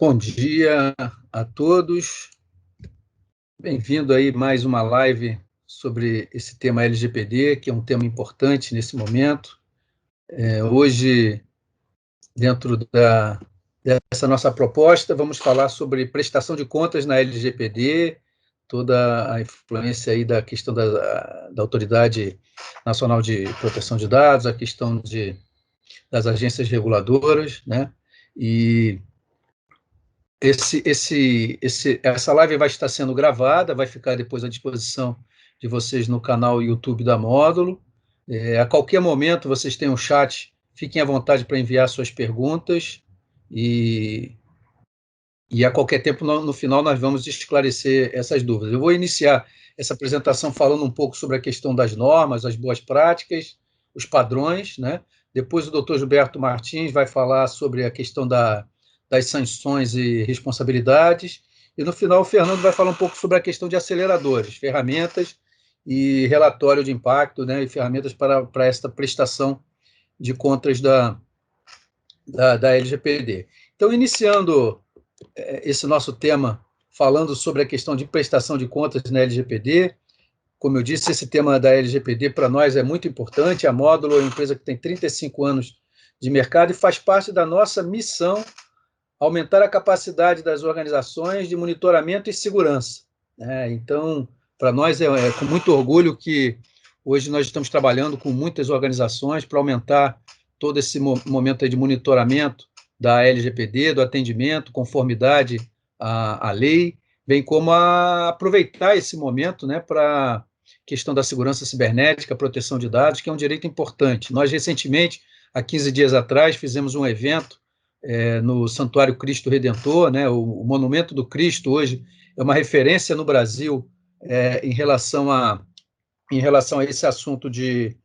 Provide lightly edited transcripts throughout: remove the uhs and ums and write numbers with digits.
Bom dia a todos. Bem-vindo aí mais uma live sobre esse tema LGPD, que é um tema importante nesse momento. Hoje, dentro dessa nossa proposta, vamos falar sobre prestação de contas na LGPD, toda a influência aí da questão da Autoridade Nacional de Proteção de Dados, a questão das agências reguladoras, né? E essa live vai estar sendo gravada, vai ficar depois à disposição de vocês no canal YouTube da Módulo. A qualquer momento vocês têm um chat, fiquem à vontade para enviar suas perguntas e a qualquer tempo, no final, nós vamos esclarecer essas dúvidas. Eu vou iniciar essa apresentação falando um pouco sobre a questão das normas, as boas práticas, os padrões, né? Depois o doutor Gilberto Martins vai falar sobre a questão das sanções e responsabilidades, e no final o Fernando vai falar um pouco sobre a questão de aceleradores, ferramentas e relatório de impacto, né? E ferramentas para esta prestação de contas da LGPD. Então, iniciando esse nosso tema, falando sobre a questão de prestação de contas na LGPD. Como eu disse, esse tema da LGPD para nós é muito importante. A Módulo é uma empresa que tem 35 anos de mercado e faz parte da nossa missão aumentar a capacidade das organizações de monitoramento e segurança. Então, para nós é com muito orgulho que hoje nós estamos trabalhando com muitas organizações para aumentar todo esse momento de monitoramento da LGPD, do atendimento, conformidade à lei, bem como aproveitar esse momento, né, para a questão da segurança cibernética, proteção de dados, que é um direito importante. Nós, recentemente, há 15 dias atrás, fizemos um evento no Santuário Cristo Redentor, né, o Monumento do Cristo hoje é uma referência no Brasil em relação a esse assunto de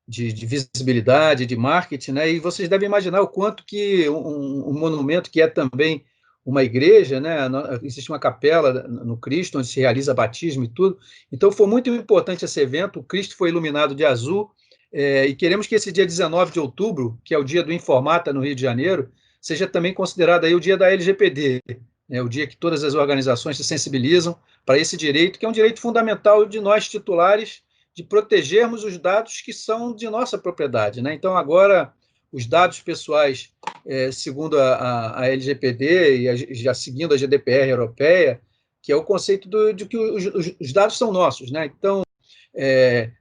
visibilidade, de marketing, né? E vocês devem imaginar o quanto que um monumento que é também uma igreja, né? Existe uma capela no Cristo, onde se realiza batismo e tudo. Então, foi muito importante esse evento. O Cristo foi iluminado de azul, e queremos que esse dia 19 de outubro, que é o dia do Informata no Rio de Janeiro, seja também considerado aí o dia da LGPD, né? O dia que todas as organizações se sensibilizam para esse direito, que é um direito fundamental de nós titulares, de protegermos os dados que são de nossa propriedade, né? Então, agora, os dados pessoais, segundo a LGPD e já seguindo a GDPR europeia, que é o conceito de que os dados são nossos, né? Então,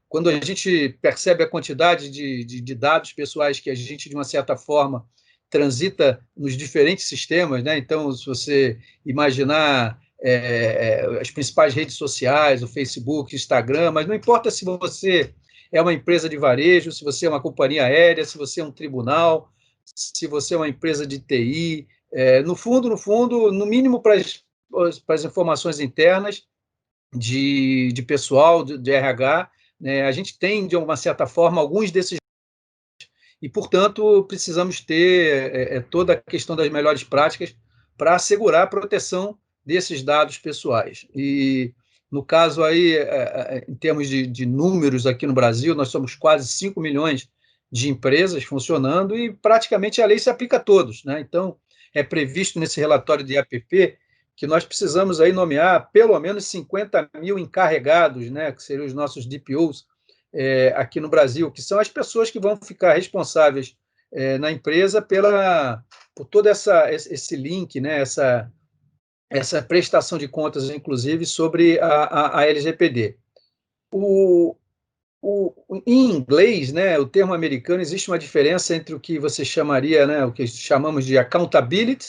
quando a gente percebe a quantidade de dados pessoais que a gente, de uma certa forma, transita nos diferentes sistemas, né? Então, se você imaginar as principais redes sociais, o Facebook, Instagram, mas não importa se você é uma empresa de varejo, se você é uma companhia aérea, se você é um tribunal, se você é uma empresa de TI, no fundo, no mínimo para as informações internas de pessoal, de RH, né, a gente tem, de uma certa forma, alguns desses e, portanto, precisamos ter toda a questão das melhores práticas para assegurar a proteção desses dados pessoais. E, no caso aí, em termos de números aqui no Brasil, nós somos quase 5 milhões de empresas funcionando e praticamente a lei se aplica a todos, né? Então, é previsto nesse relatório de APP que nós precisamos aí nomear pelo menos 50 mil encarregados, né, que seriam os nossos DPOs, aqui no Brasil, que são as pessoas que vão ficar responsáveis na empresa por todo esse link, né, essa prestação de contas, inclusive, sobre a LGPD. Em inglês, né, o termo americano, existe uma diferença entre o que você chamaria, né, o que chamamos de accountability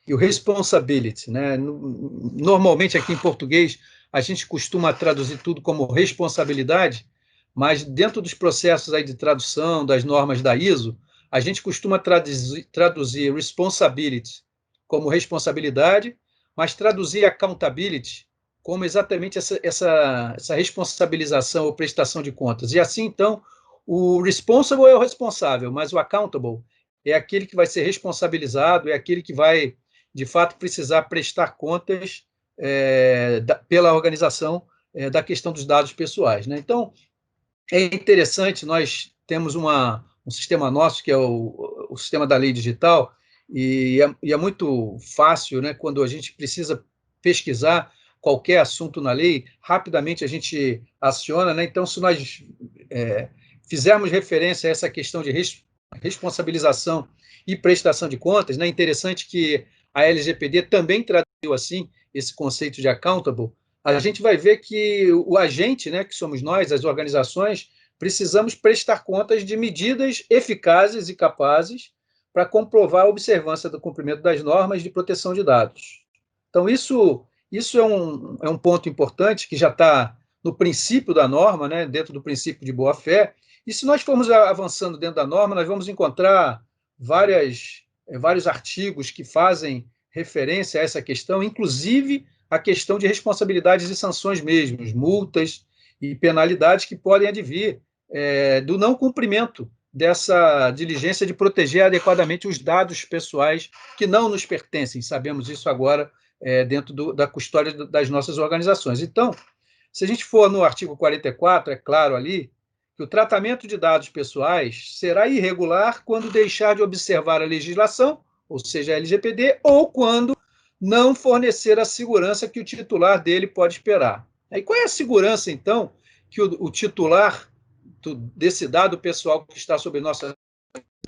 e o responsibility, né? Normalmente, aqui em português, a gente costuma traduzir tudo como responsabilidade, mas dentro dos processos aí de tradução, das normas da ISO, a gente costuma traduzir responsibility como responsabilidade, mas traduzir accountability como exatamente essa responsabilização ou prestação de contas. E assim, então, o responsible é o responsável, mas o accountable é aquele que vai ser responsabilizado, é aquele que vai, de fato, precisar prestar contas pela organização da questão dos dados pessoais, né? Então, é interessante, nós temos um sistema nosso, que é o sistema da lei digital, e é muito fácil, né, quando a gente precisa pesquisar qualquer assunto na lei, rapidamente a gente aciona, né? Então, se nós fizermos referência a essa questão de responsabilização e prestação de contas, né? É interessante que a LGPD também traduziu assim esse conceito de accountable. A gente vai ver que o agente, né, que somos nós, as organizações, precisamos prestar contas de medidas eficazes e capazes para comprovar a observância do cumprimento das normas de proteção de dados. Então, isso é um ponto importante que já está no princípio da norma, né, dentro do princípio de boa-fé, e se nós formos avançando dentro da norma, nós vamos encontrar vários artigos que fazem referência a essa questão, inclusive a questão de responsabilidades e sanções mesmo, multas e penalidades que podem advir do não cumprimento dessa diligência de proteger adequadamente os dados pessoais que não nos pertencem. Sabemos isso agora dentro da custódia das nossas organizações. Então, se a gente for no artigo 44, é claro ali, que o tratamento de dados pessoais será irregular quando deixar de observar a legislação, ou seja, a LGPD, ou quando não fornecer a segurança que o titular dele pode esperar. E qual é a segurança, então, que o titular desse dado pessoal que está sob nossa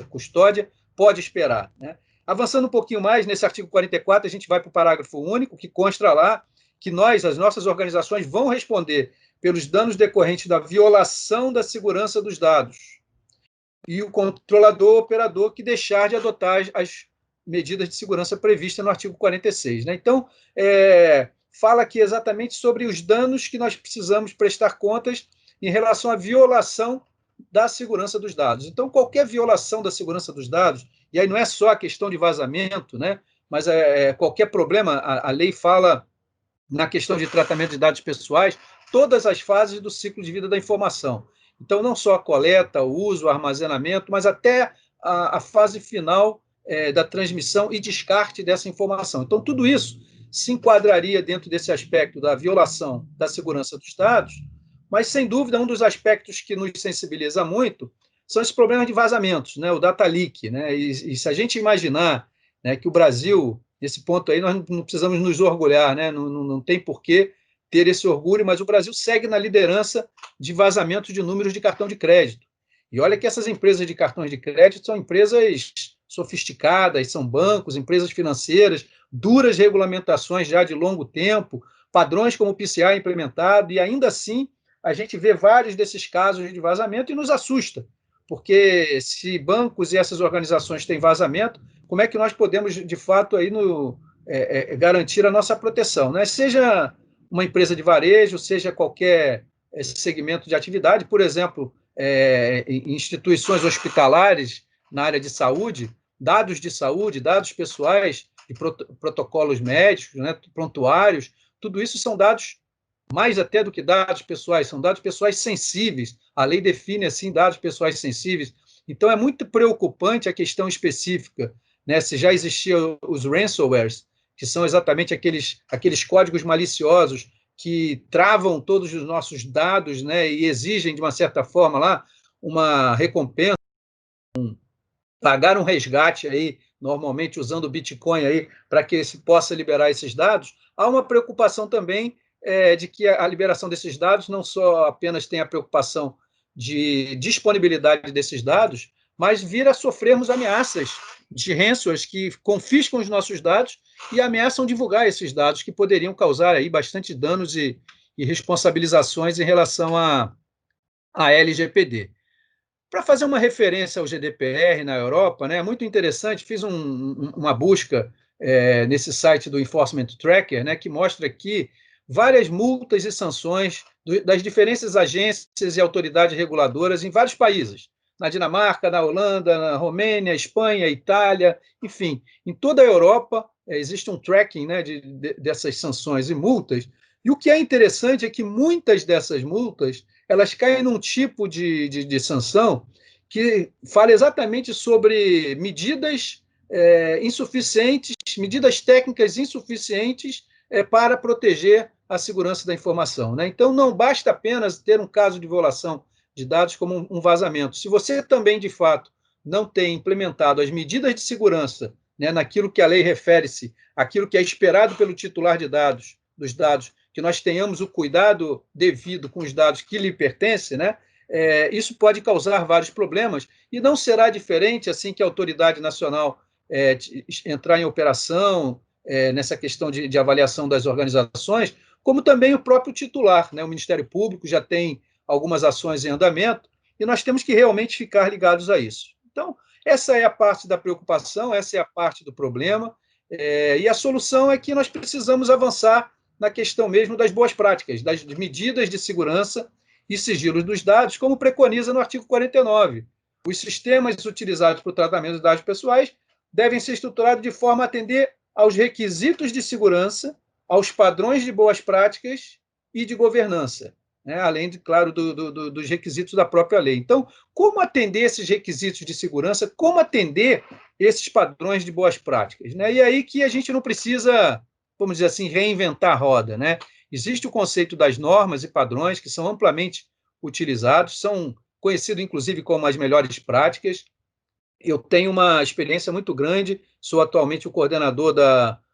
custódia pode esperar, né? Avançando um pouquinho mais, nesse artigo 44, a gente vai para o parágrafo único, que consta lá que as nossas organizações, vão responder pelos danos decorrentes da violação da segurança dos dados e o controlador operador que deixar de adotar as medidas de segurança previstas no artigo 46. Né? Então, fala aqui exatamente sobre os danos que nós precisamos prestar contas em relação à violação da segurança dos dados. Então, qualquer violação da segurança dos dados, e aí não é só a questão de vazamento, né? Mas qualquer problema, a lei fala na questão de tratamento de dados pessoais, todas as fases do ciclo de vida da informação. Então, não só a coleta, o uso, o armazenamento, mas até a fase final da transmissão e descarte dessa informação. Então, tudo isso se enquadraria dentro desse aspecto da violação da segurança dos dados, mas, sem dúvida, um dos aspectos que nos sensibiliza muito são esses problemas de vazamentos, né? O data leak. Né? E se a gente imaginar, né, que o Brasil, nesse ponto aí, nós não precisamos nos orgulhar, né? Não tem por que ter esse orgulho, mas o Brasil segue na liderança de vazamento de números de cartão de crédito. E olha que essas empresas de cartões de crédito são empresas sofisticadas, são bancos, empresas financeiras, duras regulamentações já de longo tempo, padrões como o PCI implementado, e ainda assim a gente vê vários desses casos de vazamento e nos assusta, porque se bancos e essas organizações têm vazamento, como é que nós podemos, de fato, aí garantir a nossa proteção? Né? Seja uma empresa de varejo, seja qualquer segmento de atividade, por exemplo, instituições hospitalares na área de saúde, dados pessoais, de protocolos médicos, né, prontuários, tudo isso são dados mais até do que dados pessoais, são dados pessoais sensíveis. A lei define assim dados pessoais sensíveis. Então é muito preocupante a questão específica, né? Se já existiam os ransomwares, que são exatamente aqueles códigos maliciosos que travam todos os nossos dados, né? E exigem de uma certa forma lá uma recompensa, pagar um resgate aí, normalmente usando o Bitcoin aí para que se possa liberar esses dados. Há uma preocupação também de que a liberação desses dados não só apenas tem a preocupação de disponibilidade desses dados, mas vir a sofrermos ameaças de ransomwares que confiscam os nossos dados e ameaçam divulgar esses dados, que poderiam causar aí bastante danos e responsabilizações em relação à LGPD. Para fazer uma referência ao GDPR na Europa, né, é muito interessante, fiz uma busca nesse site do Enforcement Tracker, né, que mostra aqui várias multas e sanções das diferentes agências e autoridades reguladoras em vários países. Na Dinamarca, na Holanda, na Romênia, Espanha, Itália, enfim. Em toda a Europa existe um tracking, né, dessas sanções e multas. E o que é interessante é que muitas dessas multas elas caem num tipo de sanção que fala exatamente sobre medidas insuficientes, medidas técnicas insuficientes para proteger a segurança da informação. Né? Então, não basta apenas ter um caso de violação de dados como um vazamento. Se você também, de fato, não tem implementado as medidas de segurança né, naquilo que a lei refere-se, aquilo que é esperado pelo titular de dados, dos dados, que nós tenhamos o cuidado devido com os dados que lhe pertencem, né, isso pode causar vários problemas, e não será diferente assim que a autoridade nacional entrar em operação nessa questão de avaliação das organizações, como também o próprio titular, né, o Ministério Público já tem algumas ações em andamento, e nós temos que realmente ficar ligados a isso. Então, essa é a parte da preocupação, essa é a parte do problema, e a solução é que nós precisamos avançar na questão mesmo das boas práticas, das medidas de segurança e sigilo dos dados, como preconiza no artigo 49. Os sistemas utilizados para o tratamento de dados pessoais devem ser estruturados de forma a atender aos requisitos de segurança, aos padrões de boas práticas e de governança, né? Além, claro, dos requisitos da própria lei. Então, como atender esses requisitos de segurança, como atender esses padrões de boas práticas, né? E aí que a gente não precisa, vamos dizer assim, reinventar a roda, né? Existe o conceito das normas e padrões que são amplamente utilizados, são conhecidos, inclusive, como as melhores práticas. Eu tenho uma experiência muito grande, sou atualmente o coordenador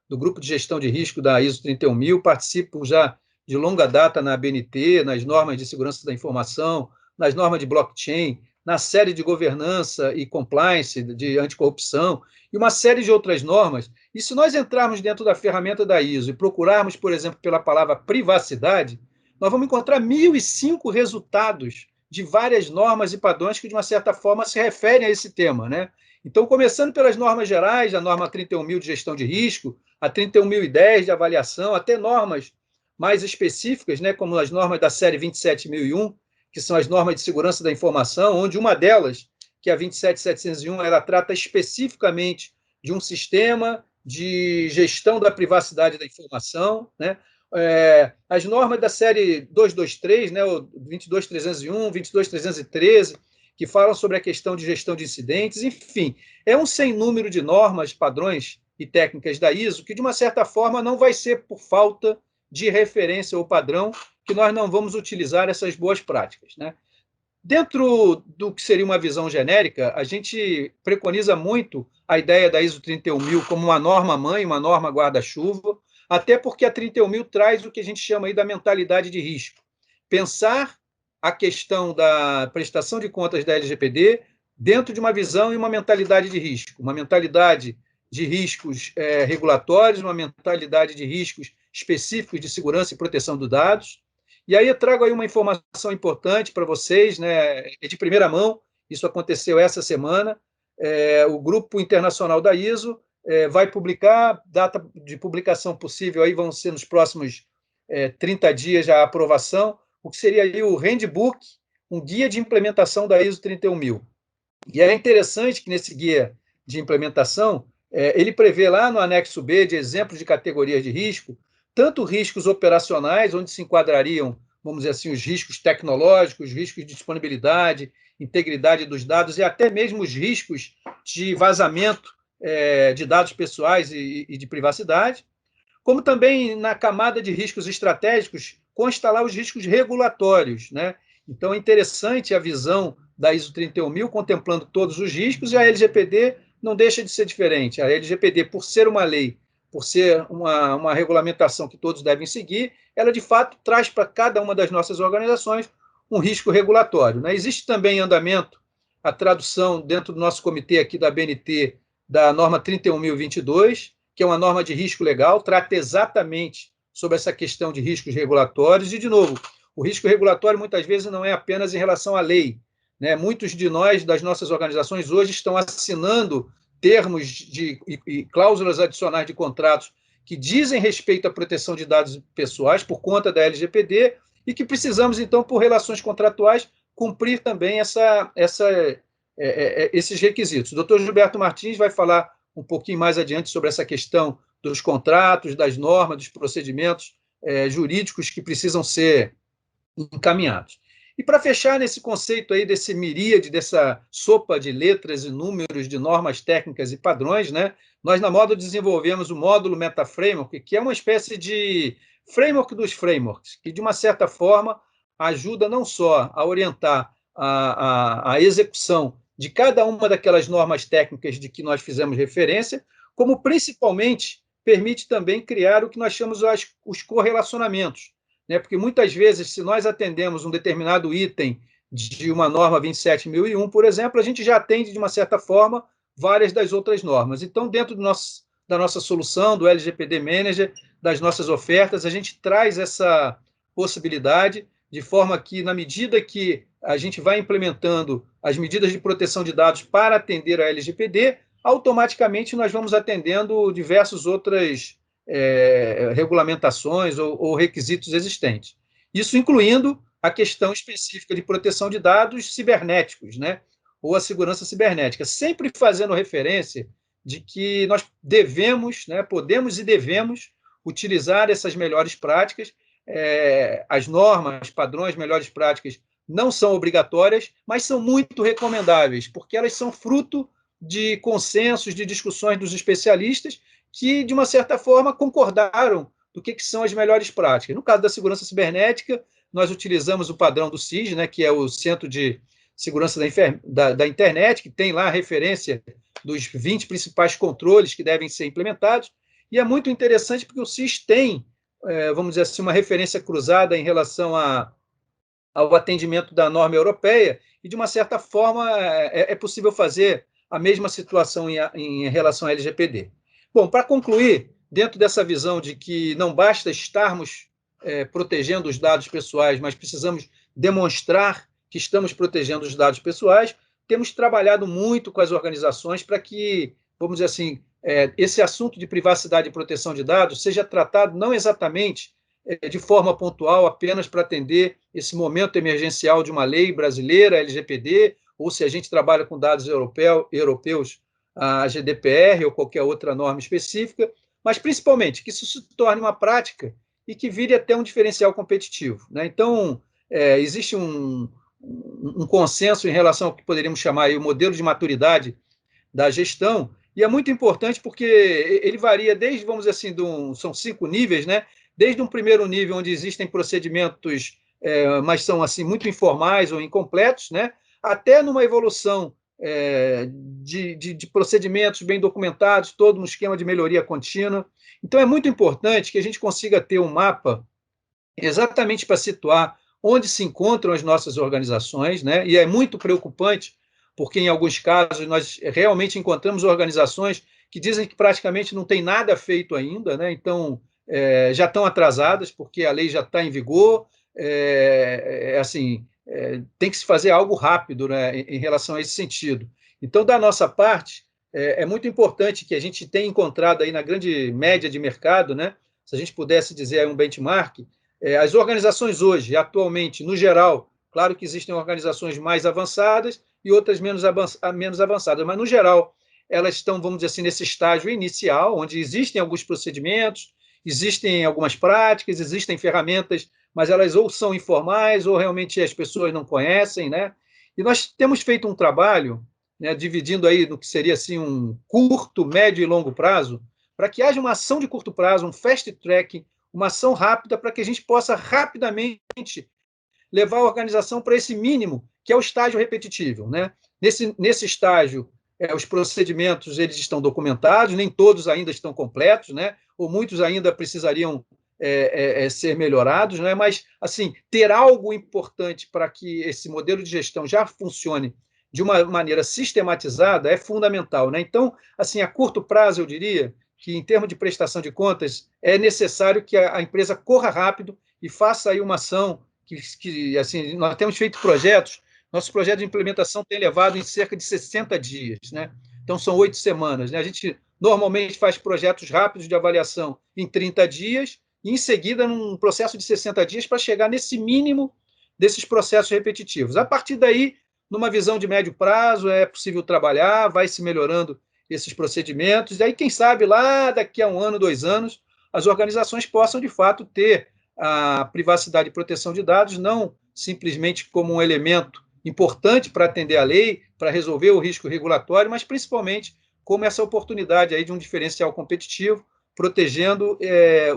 do Grupo de Gestão de Risco da ISO 31000, participo já de longa data na ABNT, nas normas de segurança da informação, nas normas de blockchain, na série de governança e compliance de anticorrupção, e uma série de outras normas. E se nós entrarmos dentro da ferramenta da ISO e procurarmos, por exemplo, pela palavra privacidade, nós vamos encontrar 1.005 resultados de várias normas e padrões que, de uma certa forma, se referem a esse tema, né? Então, começando pelas normas gerais, a norma 31.000 de gestão de risco, a 31.010 de avaliação, até normas mais específicas, né, como as normas da série 27.001, que são as normas de segurança da informação, onde uma delas, que é a 27.701, ela trata especificamente de um sistema de gestão da privacidade da informação, né? As normas da série 223, né, o 22.301, 22.313, que falam sobre a questão de gestão de incidentes, enfim, é um sem número de normas, padrões e técnicas da ISO que, de uma certa forma, não vai ser por falta de referência ou padrão que nós não vamos utilizar essas boas práticas, né? Dentro do que seria uma visão genérica, a gente preconiza muito a ideia da ISO 31000 como uma norma-mãe, uma norma guarda-chuva, até porque a 31000 traz o que a gente chama aí da mentalidade de risco. Pensar a questão da prestação de contas da LGPD dentro de uma visão e uma mentalidade de risco, uma mentalidade de riscos regulatórios, uma mentalidade de riscos específicos de segurança e proteção dos dados. E aí eu trago aí uma informação importante para vocês, né? É de primeira mão, isso aconteceu essa semana. O Grupo Internacional da ISO vai publicar, data de publicação possível aí vão ser nos próximos 30 dias a aprovação, o que seria aí o Handbook, um guia de implementação da ISO 31000. E é interessante que nesse guia de implementação, ele prevê lá no anexo B de exemplos de categorias de risco, tanto riscos operacionais, onde se enquadrariam, vamos dizer assim, os riscos tecnológicos, riscos de disponibilidade, integridade dos dados e até mesmo os riscos de vazamento de dados pessoais e de privacidade, como também na camada de riscos estratégicos, consta lá os riscos regulatórios, né? Então, é interessante a visão da ISO 31000 contemplando todos os riscos, e a LGPD não deixa de ser diferente. A LGPD, por ser uma lei, por ser uma regulamentação que todos devem seguir, ela, de fato, traz para cada uma das nossas organizações um risco regulatório, né? Existe também em andamento a tradução dentro do nosso comitê aqui da BNT da norma 31.022, que é uma norma de risco legal, trata exatamente sobre essa questão de riscos regulatórios. E, de novo, o risco regulatório muitas vezes não é apenas em relação à lei, né? Muitos de nós, das nossas organizações, hoje estão assinando termos e cláusulas adicionais de contratos que dizem respeito à proteção de dados pessoais por conta da LGPD e que precisamos, então, por relações contratuais, cumprir também esses requisitos. O doutor Gilberto Martins vai falar um pouquinho mais adiante sobre essa questão dos contratos, das normas, dos procedimentos jurídicos que precisam ser encaminhados. E para fechar nesse conceito aí desse miríade, dessa sopa de letras e números de normas técnicas e padrões, né, nós na Módulo desenvolvemos o módulo Meta Framework, que é uma espécie de framework dos frameworks, que de uma certa forma ajuda não só a orientar a execução de cada uma daquelas normas técnicas de que nós fizemos referência, como principalmente permite também criar o que nós chamamos os correlacionamentos, né? Porque muitas vezes, se nós atendemos um determinado item de uma norma 27.001, por exemplo, a gente já atende, de uma certa forma, várias das outras normas. Então, dentro da nossa solução, do LGPD Manager, das nossas ofertas, a gente traz essa possibilidade, de forma que, na medida que a gente vai implementando as medidas de proteção de dados para atender a LGPD, automaticamente nós vamos atendendo diversas outras regulamentações ou requisitos existentes. Isso incluindo a questão específica de proteção de dados cibernéticos, né? Ou a segurança cibernética, sempre fazendo referência de que nós devemos, né, podemos e devemos utilizar essas melhores práticas. As normas, padrões, melhores práticas não são obrigatórias, mas são muito recomendáveis, porque elas são fruto de consensos, de discussões dos especialistas que, de uma certa forma, concordaram do que são as melhores práticas. No caso da segurança cibernética, nós utilizamos o padrão do CIS, né, que é o Centro de Segurança da Internet, que tem lá a referência dos 20 principais controles que devem ser implementados, e é muito interessante porque o CIS tem, vamos dizer assim, uma referência cruzada em relação ao atendimento da norma europeia, e, de uma certa forma, é possível fazer a mesma situação em relação à LGPD. Bom, para concluir, dentro dessa visão de que não basta estarmos protegendo os dados pessoais, mas precisamos demonstrar que estamos protegendo os dados pessoais, temos trabalhado muito com as organizações para que, vamos dizer assim, esse assunto de privacidade e proteção de dados seja tratado não exatamente de forma pontual, apenas para atender esse momento emergencial de uma lei brasileira, LGPD, ou se a gente trabalha com dados europeus, a GDPR ou qualquer outra norma específica, mas principalmente que isso se torne uma prática e que vire até um diferencial competitivo, né? Então, existe um consenso em relação ao que poderíamos chamar aí o modelo de maturidade da gestão, e é muito importante porque ele varia desde, vamos dizer assim, são 5 níveis, né? Desde um primeiro nível, onde existem procedimentos, mas são assim muito informais ou incompletos, né? Até numa evolução de procedimentos bem documentados, todo um esquema de melhoria contínua. Então, é muito importante que a gente consiga ter um mapa exatamente para situar onde se encontram as nossas organizações, né? E é muito preocupante, porque em alguns casos nós realmente encontramos organizações que dizem que praticamente não tem nada feito ainda, né? Então, já estão atrasadas, porque a lei já está em vigor, assim, tem que se fazer algo rápido, né, em relação a esse sentido. Então, da nossa parte, é muito importante que a gente tenha encontrado aí na grande média de mercado, né, se a gente pudesse dizer aí um benchmark, as organizações hoje, atualmente, no geral, claro que existem organizações mais avançadas e outras menos avançadas, mas, no geral, elas estão, vamos dizer assim, nesse estágio inicial, onde existem alguns procedimentos, existem algumas práticas, existem ferramentas, mas elas ou são informais ou realmente as pessoas não conhecem, né? E nós temos feito um trabalho, né, dividindo aí no que seria assim um curto, médio e longo prazo, para que haja uma ação de curto prazo, um fast track, uma ação rápida, para que a gente possa rapidamente levar a organização para esse mínimo, que é o estágio repetitível, né? Nesse estágio, os procedimentos eles estão documentados, nem todos ainda estão completos, né? Ou muitos ainda precisariam ser melhorados, né? Mas, assim, ter algo importante para que esse modelo de gestão já funcione de uma maneira sistematizada é fundamental, né? Então, assim, a curto prazo, eu diria que, em termos de prestação de contas, é necessário que a empresa corra rápido e faça aí uma ação que assim, nós temos feito projetos, nosso projeto de implementação tem levado em cerca de 60 dias, né? Então, são 8 semanas, né? A gente normalmente faz projetos rápidos de avaliação em 30 dias, e em seguida, num processo de 60 dias, para chegar nesse mínimo desses processos repetitivos. A partir daí, numa visão de médio prazo, é possível trabalhar, vai se melhorando esses procedimentos, e aí, quem sabe, lá daqui a 1 ano, 2 anos, as organizações possam, de fato, ter a privacidade e proteção de dados não simplesmente como um elemento importante para atender a lei, para resolver o risco regulatório, mas principalmente como essa oportunidade aí de um diferencial competitivo, protegendo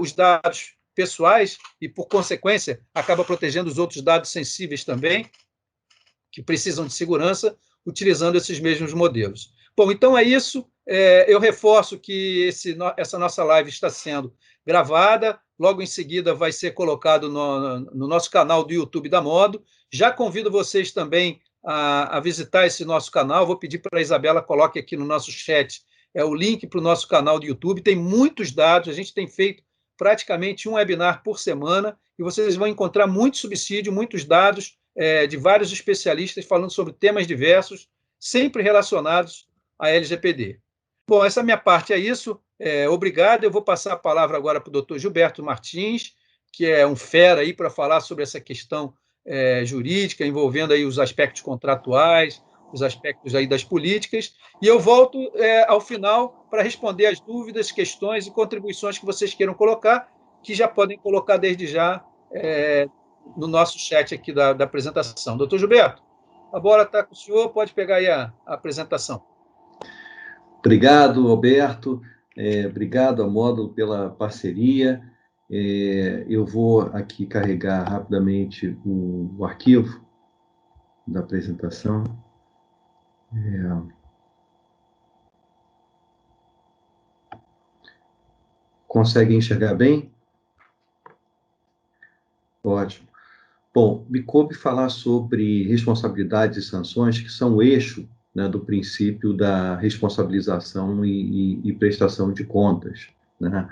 os dados pessoais e, por consequência, acaba protegendo os outros dados sensíveis também, que precisam de segurança, utilizando esses mesmos modelos. Bom, então é isso. Eu reforço que essa nossa live está sendo gravada, logo em seguida vai ser colocado no nosso canal do YouTube da Modo. Já convido vocês também a visitar esse nosso canal. Vou pedir para a Isabela coloque aqui no nosso chat o link para o nosso canal do YouTube. Tem muitos dados, a gente tem feito praticamente um webinar por semana e vocês vão encontrar muito subsídio, muitos dados de vários especialistas falando sobre temas diversos, sempre relacionados à LGPD. Bom, essa minha parte é isso. Obrigado. Eu vou passar a palavra agora para o doutor Gilberto Martins, que é um fera aí para falar sobre essa questão jurídica, envolvendo aí os aspectos contratuais, os aspectos aí das políticas, e eu volto ao final para responder as dúvidas, questões e contribuições que vocês queiram colocar, que já podem colocar desde já no nosso chat aqui da apresentação. Doutor Gilberto, a bola está com o senhor, pode pegar aí a apresentação. Obrigado, Alberto. Obrigado a Módulo pela parceria. Eu vou aqui carregar rapidamente o arquivo da apresentação. Consegue enxergar bem? Ótimo. Bom, me coube falar sobre responsabilidades e sanções, que são o eixo, né, do princípio da responsabilização e prestação de contas, né?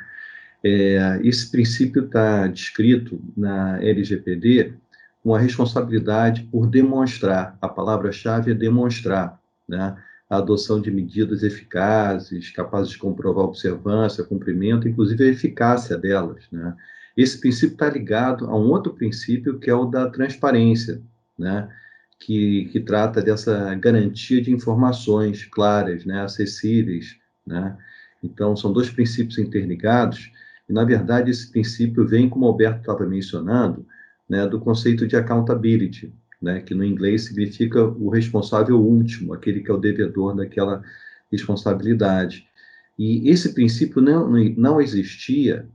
Esse princípio está descrito na LGPD com a responsabilidade por demonstrar, a palavra-chave é demonstrar, né, a adoção de medidas eficazes, capazes de comprovar a observância, cumprimento, inclusive a eficácia delas, né? Esse princípio está ligado a um outro princípio, que é o da transparência, né, que trata dessa garantia de informações claras, né, acessíveis, né? Então, são dois princípios interligados, e, na verdade, esse princípio vem, como o Alberto estava mencionando, né, do conceito de accountability, né, que no inglês significa o responsável último, aquele que é o devedor daquela responsabilidade. E esse princípio não existia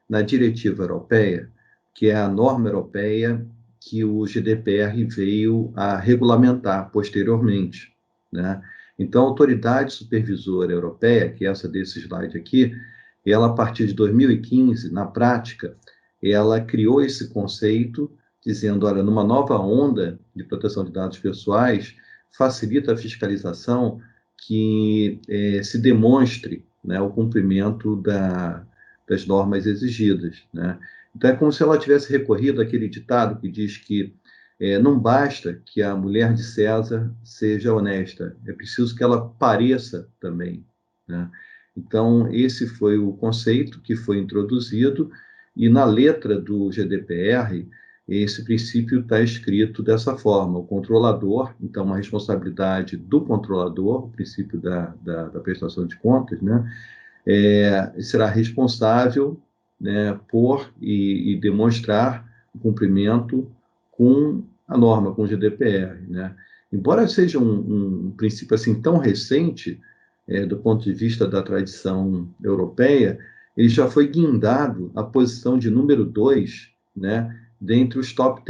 na diretiva europeia, que é a norma europeia que o GDPR veio a regulamentar posteriormente, né? Então, a autoridade supervisora europeia, que é essa desse slide aqui, ela, a partir de 2015, na prática, ela criou esse conceito, dizendo, olha, numa nova onda de proteção de dados pessoais, facilita a fiscalização que se demonstre, né, o cumprimento das normas exigidas, né? Então, é como se ela tivesse recorrido àquele ditado que diz que não basta que a mulher de César seja honesta, é preciso que ela pareça também, né? Então, esse foi o conceito que foi introduzido, e na letra do GDPR, esse princípio está escrito dessa forma: o controlador, então, uma responsabilidade do controlador, o princípio da prestação de contas, né, será responsável, né, por e demonstrar o cumprimento com a norma, com o GDPR, né? Embora seja um princípio assim tão recente, do ponto de vista da tradição europeia, ele já foi guindado à posição de número 2, né, dentre os top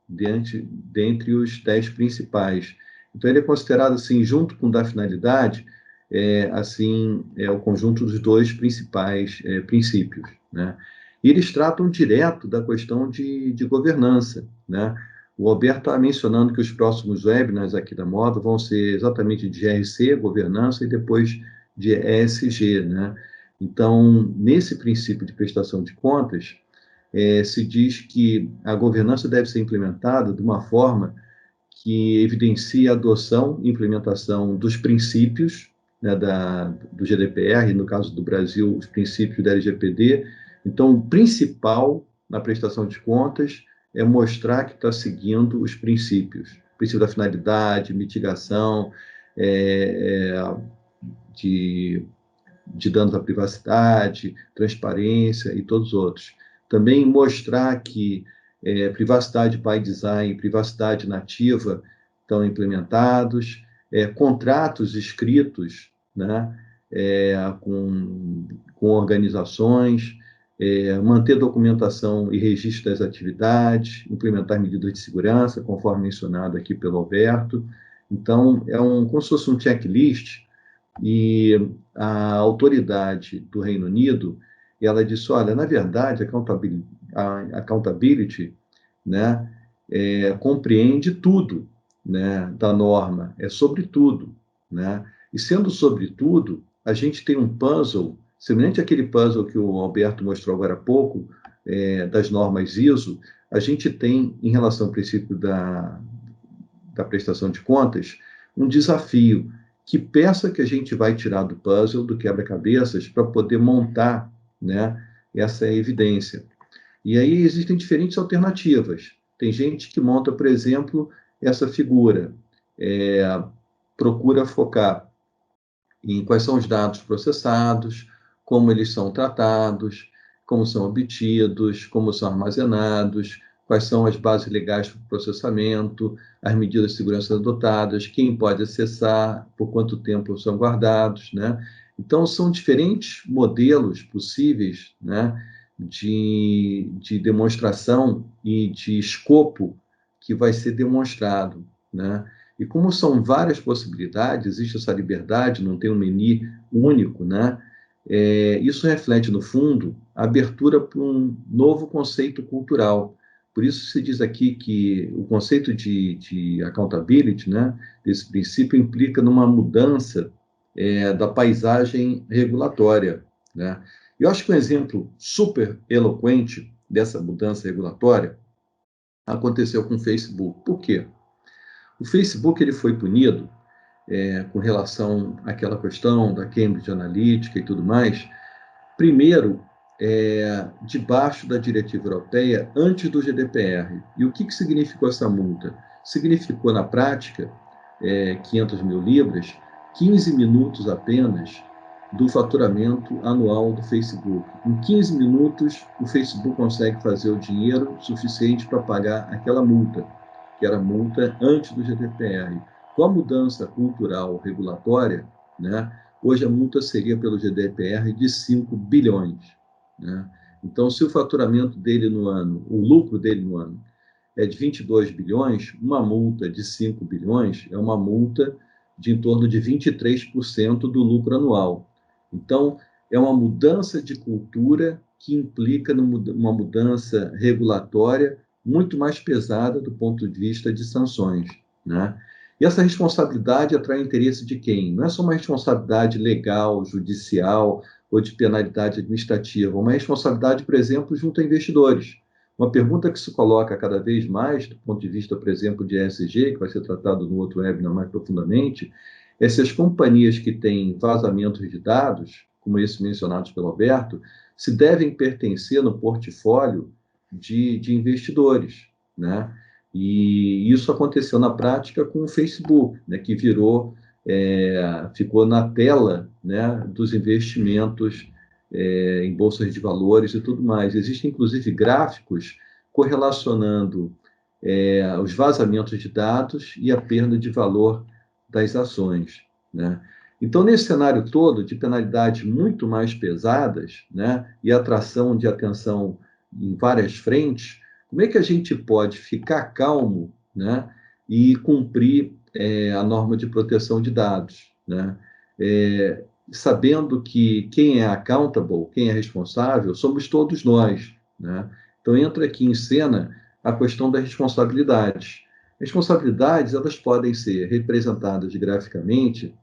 10, dentre os 10 principais. Então, ele é considerado, assim, junto com o da finalidade, o conjunto dos dois principais princípios, né? E eles tratam direto da questão de governança, né? O Alberto está mencionando que os próximos webinars aqui da Modo vão ser exatamente de GRC, governança, e depois de ESG, né? Então, nesse princípio de prestação de contas, se diz que a governança deve ser implementada de uma forma que evidencie a adoção e implementação dos princípios, né, do GDPR, no caso do Brasil, os princípios da LGPD. Então, o principal na prestação de contas é mostrar que está seguindo os princípios. O princípio da finalidade, mitigação de danos à privacidade, transparência e todos os outros. Também mostrar que privacidade by design, privacidade nativa estão implementados, contratos escritos, né, com organizações, manter documentação e registro das atividades, implementar medidas de segurança, conforme mencionado aqui pelo Alberto. Então, como se fosse um checklist E a autoridade do Reino Unido, ela disse, olha, na verdade, accountability, né, compreende tudo, né, da norma, é sobre tudo, né? E sendo sobre tudo, a gente tem um puzzle, semelhante àquele puzzle que o Alberto mostrou agora há pouco, das normas ISO, a gente tem, em relação ao princípio da prestação de contas, um desafio. Que peça que a gente vai tirar do puzzle, do quebra-cabeças, para poder montar, né, essa evidência? E aí existem diferentes alternativas. Tem gente que monta, por exemplo, essa figura, procura focar em quais são os dados processados, como eles são tratados, como são obtidos, como são armazenados, quais são as bases legais para o processamento, as medidas de segurança adotadas, quem pode acessar, por quanto tempo são guardados, né? Então, são diferentes modelos possíveis, né, de demonstração e de escopo que vai ser demonstrado, né? E como são várias possibilidades, existe essa liberdade, não tem um menu único, né? Isso reflete, no fundo, a abertura para um novo conceito cultural. Por isso se diz aqui que o conceito de accountability, né, desse princípio, implica numa mudança da paisagem regulatória, né? Eu acho que um exemplo super eloquente dessa mudança regulatória aconteceu com o Facebook. Por quê? O Facebook ele foi punido com relação àquela questão da Cambridge Analytica e tudo mais, primeiro, debaixo da diretiva europeia, antes do GDPR. E o que significou essa multa? Significou, na prática, 500 mil libras, 15 minutos apenas do faturamento anual do Facebook. Em 15 minutos, o Facebook consegue fazer o dinheiro suficiente para pagar aquela multa, que era multa antes do GDPR. Com a mudança cultural regulatória, né, hoje a multa seria pelo GDPR de 5 bilhões. Né? Então, se o faturamento dele no ano, o lucro dele no ano é de 22 bilhões, uma multa de 5 bilhões é uma multa de em torno de 23% do lucro anual. Então, é uma mudança de cultura que implica numa mudança regulatória muito mais pesada do ponto de vista de sanções, né? E essa responsabilidade atrai interesse de quem? Não é só uma responsabilidade legal, judicial ou de penalidade administrativa, uma responsabilidade, por exemplo, junto a investidores. Uma pergunta que se coloca cada vez mais, do ponto de vista, por exemplo, de ESG, que vai ser tratado no outro webinar mais profundamente, é se as companhias que têm vazamentos de dados, como esses mencionados pelo Alberto, se devem pertencer no portfólio de investidores, né? E isso aconteceu na prática com o Facebook, né, que ficou na tela, né, dos investimentos em bolsas de valores e tudo mais. Existem, inclusive, gráficos correlacionando os vazamentos de dados e a perda de valor das ações, né? Então, nesse cenário todo de penalidades muito mais pesadas, né, e atração de atenção em várias frentes, como é que a gente pode ficar calmo, né, e cumprir a norma de proteção de dados, né? Sabendo que quem é accountable, quem é responsável, somos todos nós, né? Então entra aqui em cena a questão das responsabilidades. Responsabilidades, elas podem ser representadas graficamente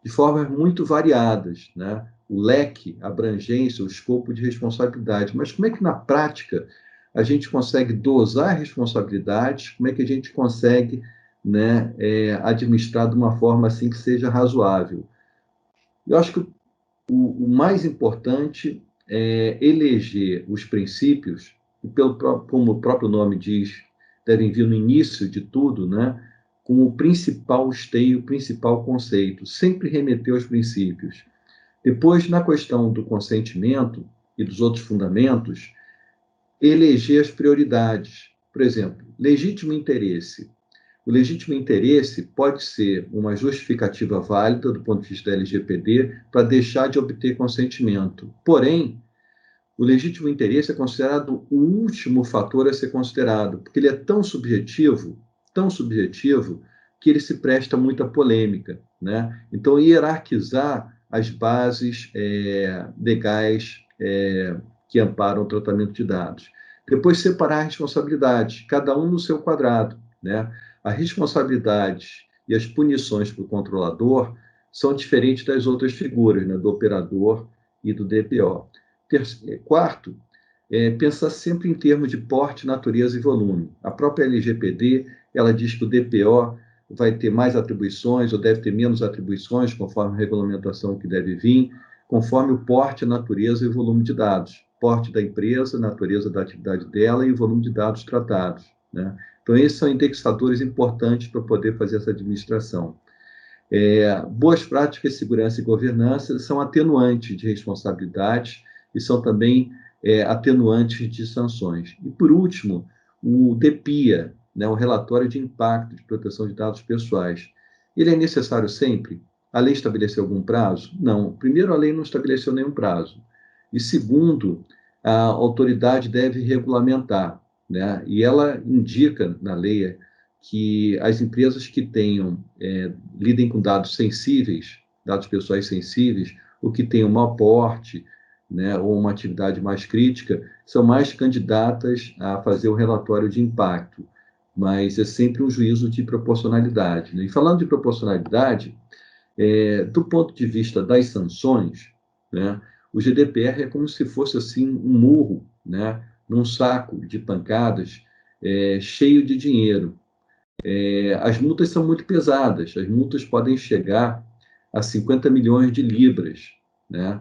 de formas muito variadas, né? O leque, a abrangência, o escopo de responsabilidade. Mas como é que na prática a gente consegue dosar responsabilidades? Como é que a gente consegue, né, administrar de uma forma assim que seja razoável? Eu acho que o mais importante é eleger os princípios, e como o próprio nome diz, devem vir no início de tudo, né? Com o principal esteio, o principal conceito, sempre remeter aos princípios. Depois, na questão do consentimento e dos outros fundamentos, eleger as prioridades. Por exemplo, legítimo interesse. O legítimo interesse pode ser uma justificativa válida do ponto de vista da LGPD para deixar de obter consentimento. Porém, o legítimo interesse é considerado o último fator a ser considerado, porque ele é tão subjetivo, que ele se presta a muita polêmica, né? Então, hierarquizar as bases legais que amparam o tratamento de dados. Depois, separar a responsabilidade, cada um no seu quadrado, né? A responsabilidade e as punições para o controlador são diferentes das outras figuras, né? Do operador e do DPO. Quarto, pensar sempre em termos de porte, natureza e volume. A própria LGPD, ela diz que o DPO vai ter mais atribuições ou deve ter menos atribuições, conforme a regulamentação que deve vir, conforme o porte, natureza e volume de dados. Porte da empresa, natureza da atividade dela e o volume de dados tratados, né? Então, esses são indexadores importantes para poder fazer essa administração. Boas práticas, segurança e governança são atenuantes de responsabilidades e são também atenuantes de sanções. E, por último, o DPIA, né, o Relatório de Impacto de Proteção de Dados Pessoais. Ele é necessário sempre? A lei estabeleceu algum prazo? Não. Primeiro, a lei não estabeleceu nenhum prazo. E, segundo, a autoridade deve regulamentar, né? E ela indica na lei que as empresas que lidem com dados sensíveis, dados pessoais sensíveis, ou que tenham mau porte, né, ou uma atividade mais crítica, são mais candidatas a fazer o relatório de impacto, mas é sempre um juízo de proporcionalidade, né? E falando de proporcionalidade, do ponto de vista das sanções, né, o GDPR é como se fosse assim um murro, né, num saco de pancadas cheio de dinheiro. As multas são muito pesadas, as multas podem chegar a 50 milhões de libras, né?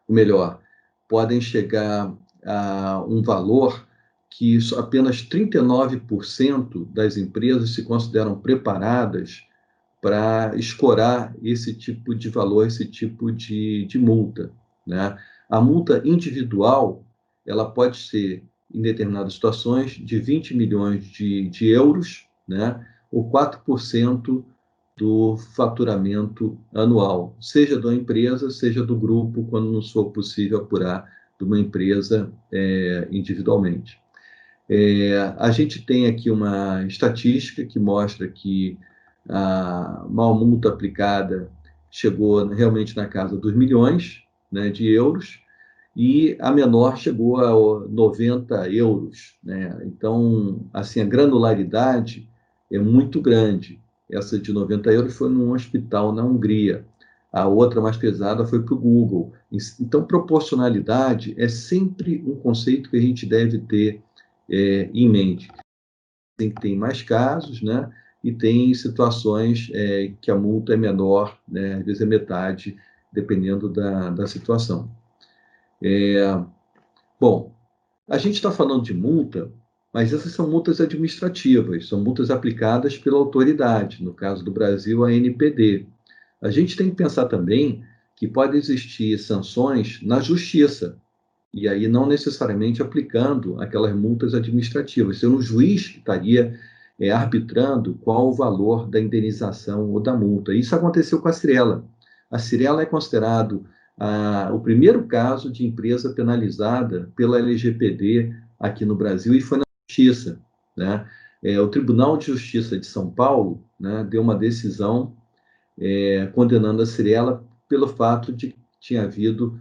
Ou melhor, podem chegar a um valor que apenas 39% das empresas se consideram preparadas para escorar esse tipo de valor, esse tipo de multa, né? A multa individual, ela pode ser, em determinadas situações, de 20 milhões de euros, né? Ou 4% do faturamento anual, seja da empresa, seja do grupo, quando não for possível apurar de uma empresa individualmente. A gente tem aqui uma estatística que mostra que a maior multa aplicada chegou realmente na casa dos milhões, né, de euros, e a menor chegou a 90 euros, né? Então, assim, a granularidade é muito grande. Essa de 90 euros foi num hospital na Hungria. A outra mais pesada foi para o Google. Então, proporcionalidade é sempre um conceito que a gente deve ter em mente. Tem que ter mais casos, né? E tem situações que a multa é menor, né? Às vezes é metade, dependendo da situação. Bom, a gente está falando de multa, mas essas são multas administrativas, são multas aplicadas pela autoridade, no caso do Brasil, a ANPD. A gente tem que pensar também que pode existir sanções na justiça, e aí não necessariamente aplicando aquelas multas administrativas, sendo o juiz que estaria arbitrando qual o valor da indenização ou da multa. Isso aconteceu com a Cyrela. A Cyrela é considerado o primeiro caso de empresa penalizada pela LGPD aqui no Brasil e foi na justiça, né? O Tribunal de Justiça de São Paulo, né, deu uma decisão condenando a Cyrela pelo fato de que tinha havido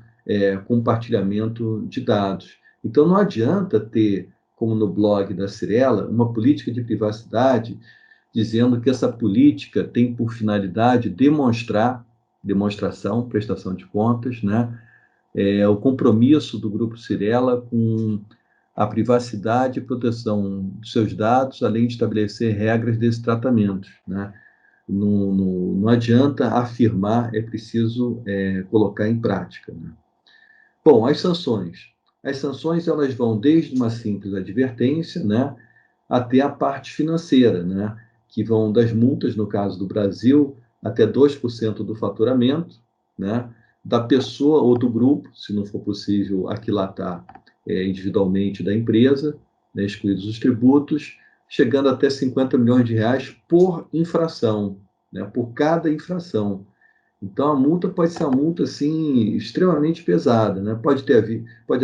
compartilhamento de dados. Então, não adianta ter, como no blog da Cyrela, uma política de privacidade dizendo que essa política tem por finalidade demonstração, prestação de contas, né? O compromisso do Grupo Cyrela com a privacidade e proteção dos seus dados, além de estabelecer regras desse tratamento, né? Não adianta afirmar, é preciso colocar em prática, né? Bom, as sanções. As sanções elas vão desde uma simples advertência, né, até a parte financeira, né, que vão das multas, no caso do Brasil, até 2% do faturamento, né, da pessoa ou do grupo, se não for possível aquilatar individualmente da empresa, né, excluídos os tributos, chegando até 50 milhões de reais por infração, né, por cada infração. Então, a multa pode ser uma multa assim, extremamente pesada, né? Pode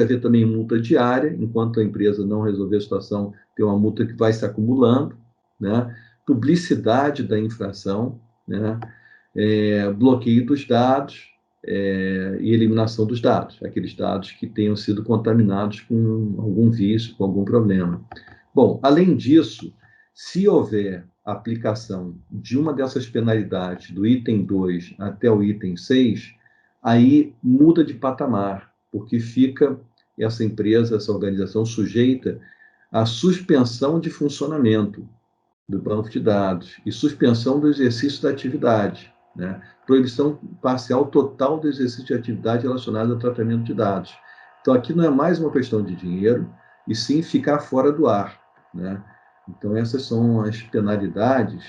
haver também multa diária, enquanto a empresa não resolver a situação, tem uma multa que vai se acumulando, né? publicidade da infração, né? Bloqueio dos dados e eliminação dos dados, aqueles dados que tenham sido contaminados com algum vício, com algum problema. Bom, além disso, se houver aplicação de uma dessas penalidades, do item 2 até o item 6, aí muda de patamar, porque fica essa empresa, essa organização sujeita à suspensão de funcionamento do banco de dados e suspensão do exercício da atividade, né? Proibição parcial total do exercício de atividade relacionada ao tratamento de dados. Então, aqui não é mais uma questão de dinheiro, e sim ficar fora do ar, né? Então, essas são as penalidades.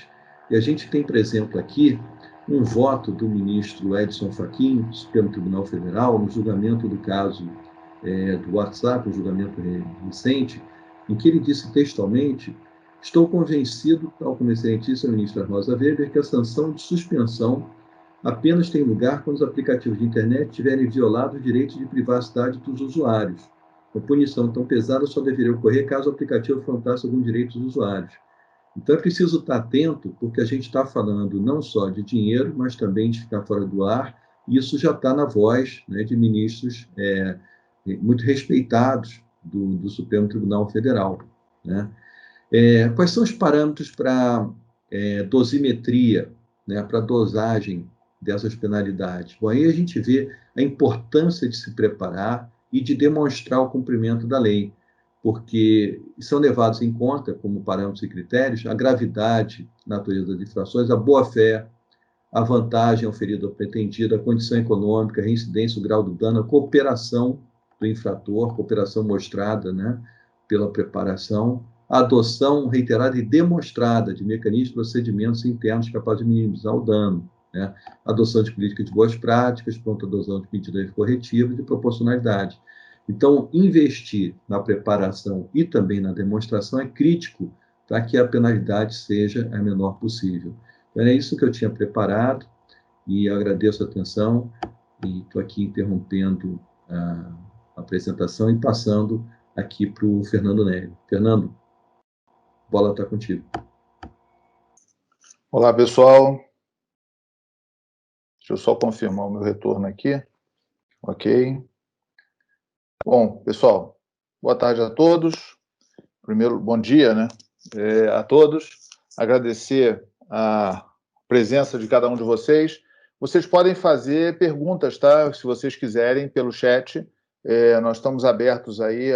E a gente tem, por exemplo, aqui um voto do ministro Edson Fachin, do Supremo Tribunal Federal, no julgamento do caso do WhatsApp, um julgamento recente, em que ele disse textualmente: estou convencido, tal como excelentíssima ministra Rosa Weber, que a sanção de suspensão apenas tem lugar quando os aplicativos de internet tiverem violado os direitos de privacidade dos usuários. Uma punição tão pesada só deveria ocorrer caso o aplicativo afrontasse algum direito dos usuários. Então, é preciso estar atento, porque a gente está falando não só de dinheiro, mas também de ficar fora do ar, e isso já está na voz, né, de ministros muito respeitados do Supremo Tribunal Federal, né? Quais são os parâmetros para dosimetria, né, para dosagem dessas penalidades? Bom, aí a gente vê a importância de se preparar e de demonstrar o cumprimento da lei, porque são levados em conta, como parâmetros e critérios, a gravidade, natureza das infrações, a boa-fé, a vantagem oferida ao pretendido, a condição econômica, a reincidência, o grau do dano, a cooperação do infrator, cooperação mostrada, né, pela preparação, a adoção reiterada e demonstrada de mecanismos e procedimentos internos capazes de minimizar o dano, né, adoção de políticas de boas práticas, pronta adoção de medidas corretivas e proporcionalidade. Então, investir na preparação e também na demonstração é crítico para que a penalidade seja a menor possível. Então, é isso que eu tinha preparado, e eu agradeço a atenção, e estou aqui interrompendo a apresentação e passando aqui para o Fernando Nélio. Fernando, a bola está contigo. Olá, pessoal. Deixa eu só confirmar o meu retorno aqui. Ok. Bom, pessoal, boa tarde a todos. Primeiro, bom dia, né, a todos. Agradecer a presença de cada um de vocês. Vocês podem fazer perguntas, tá? Se vocês quiserem, pelo chat. Nós estamos abertos aí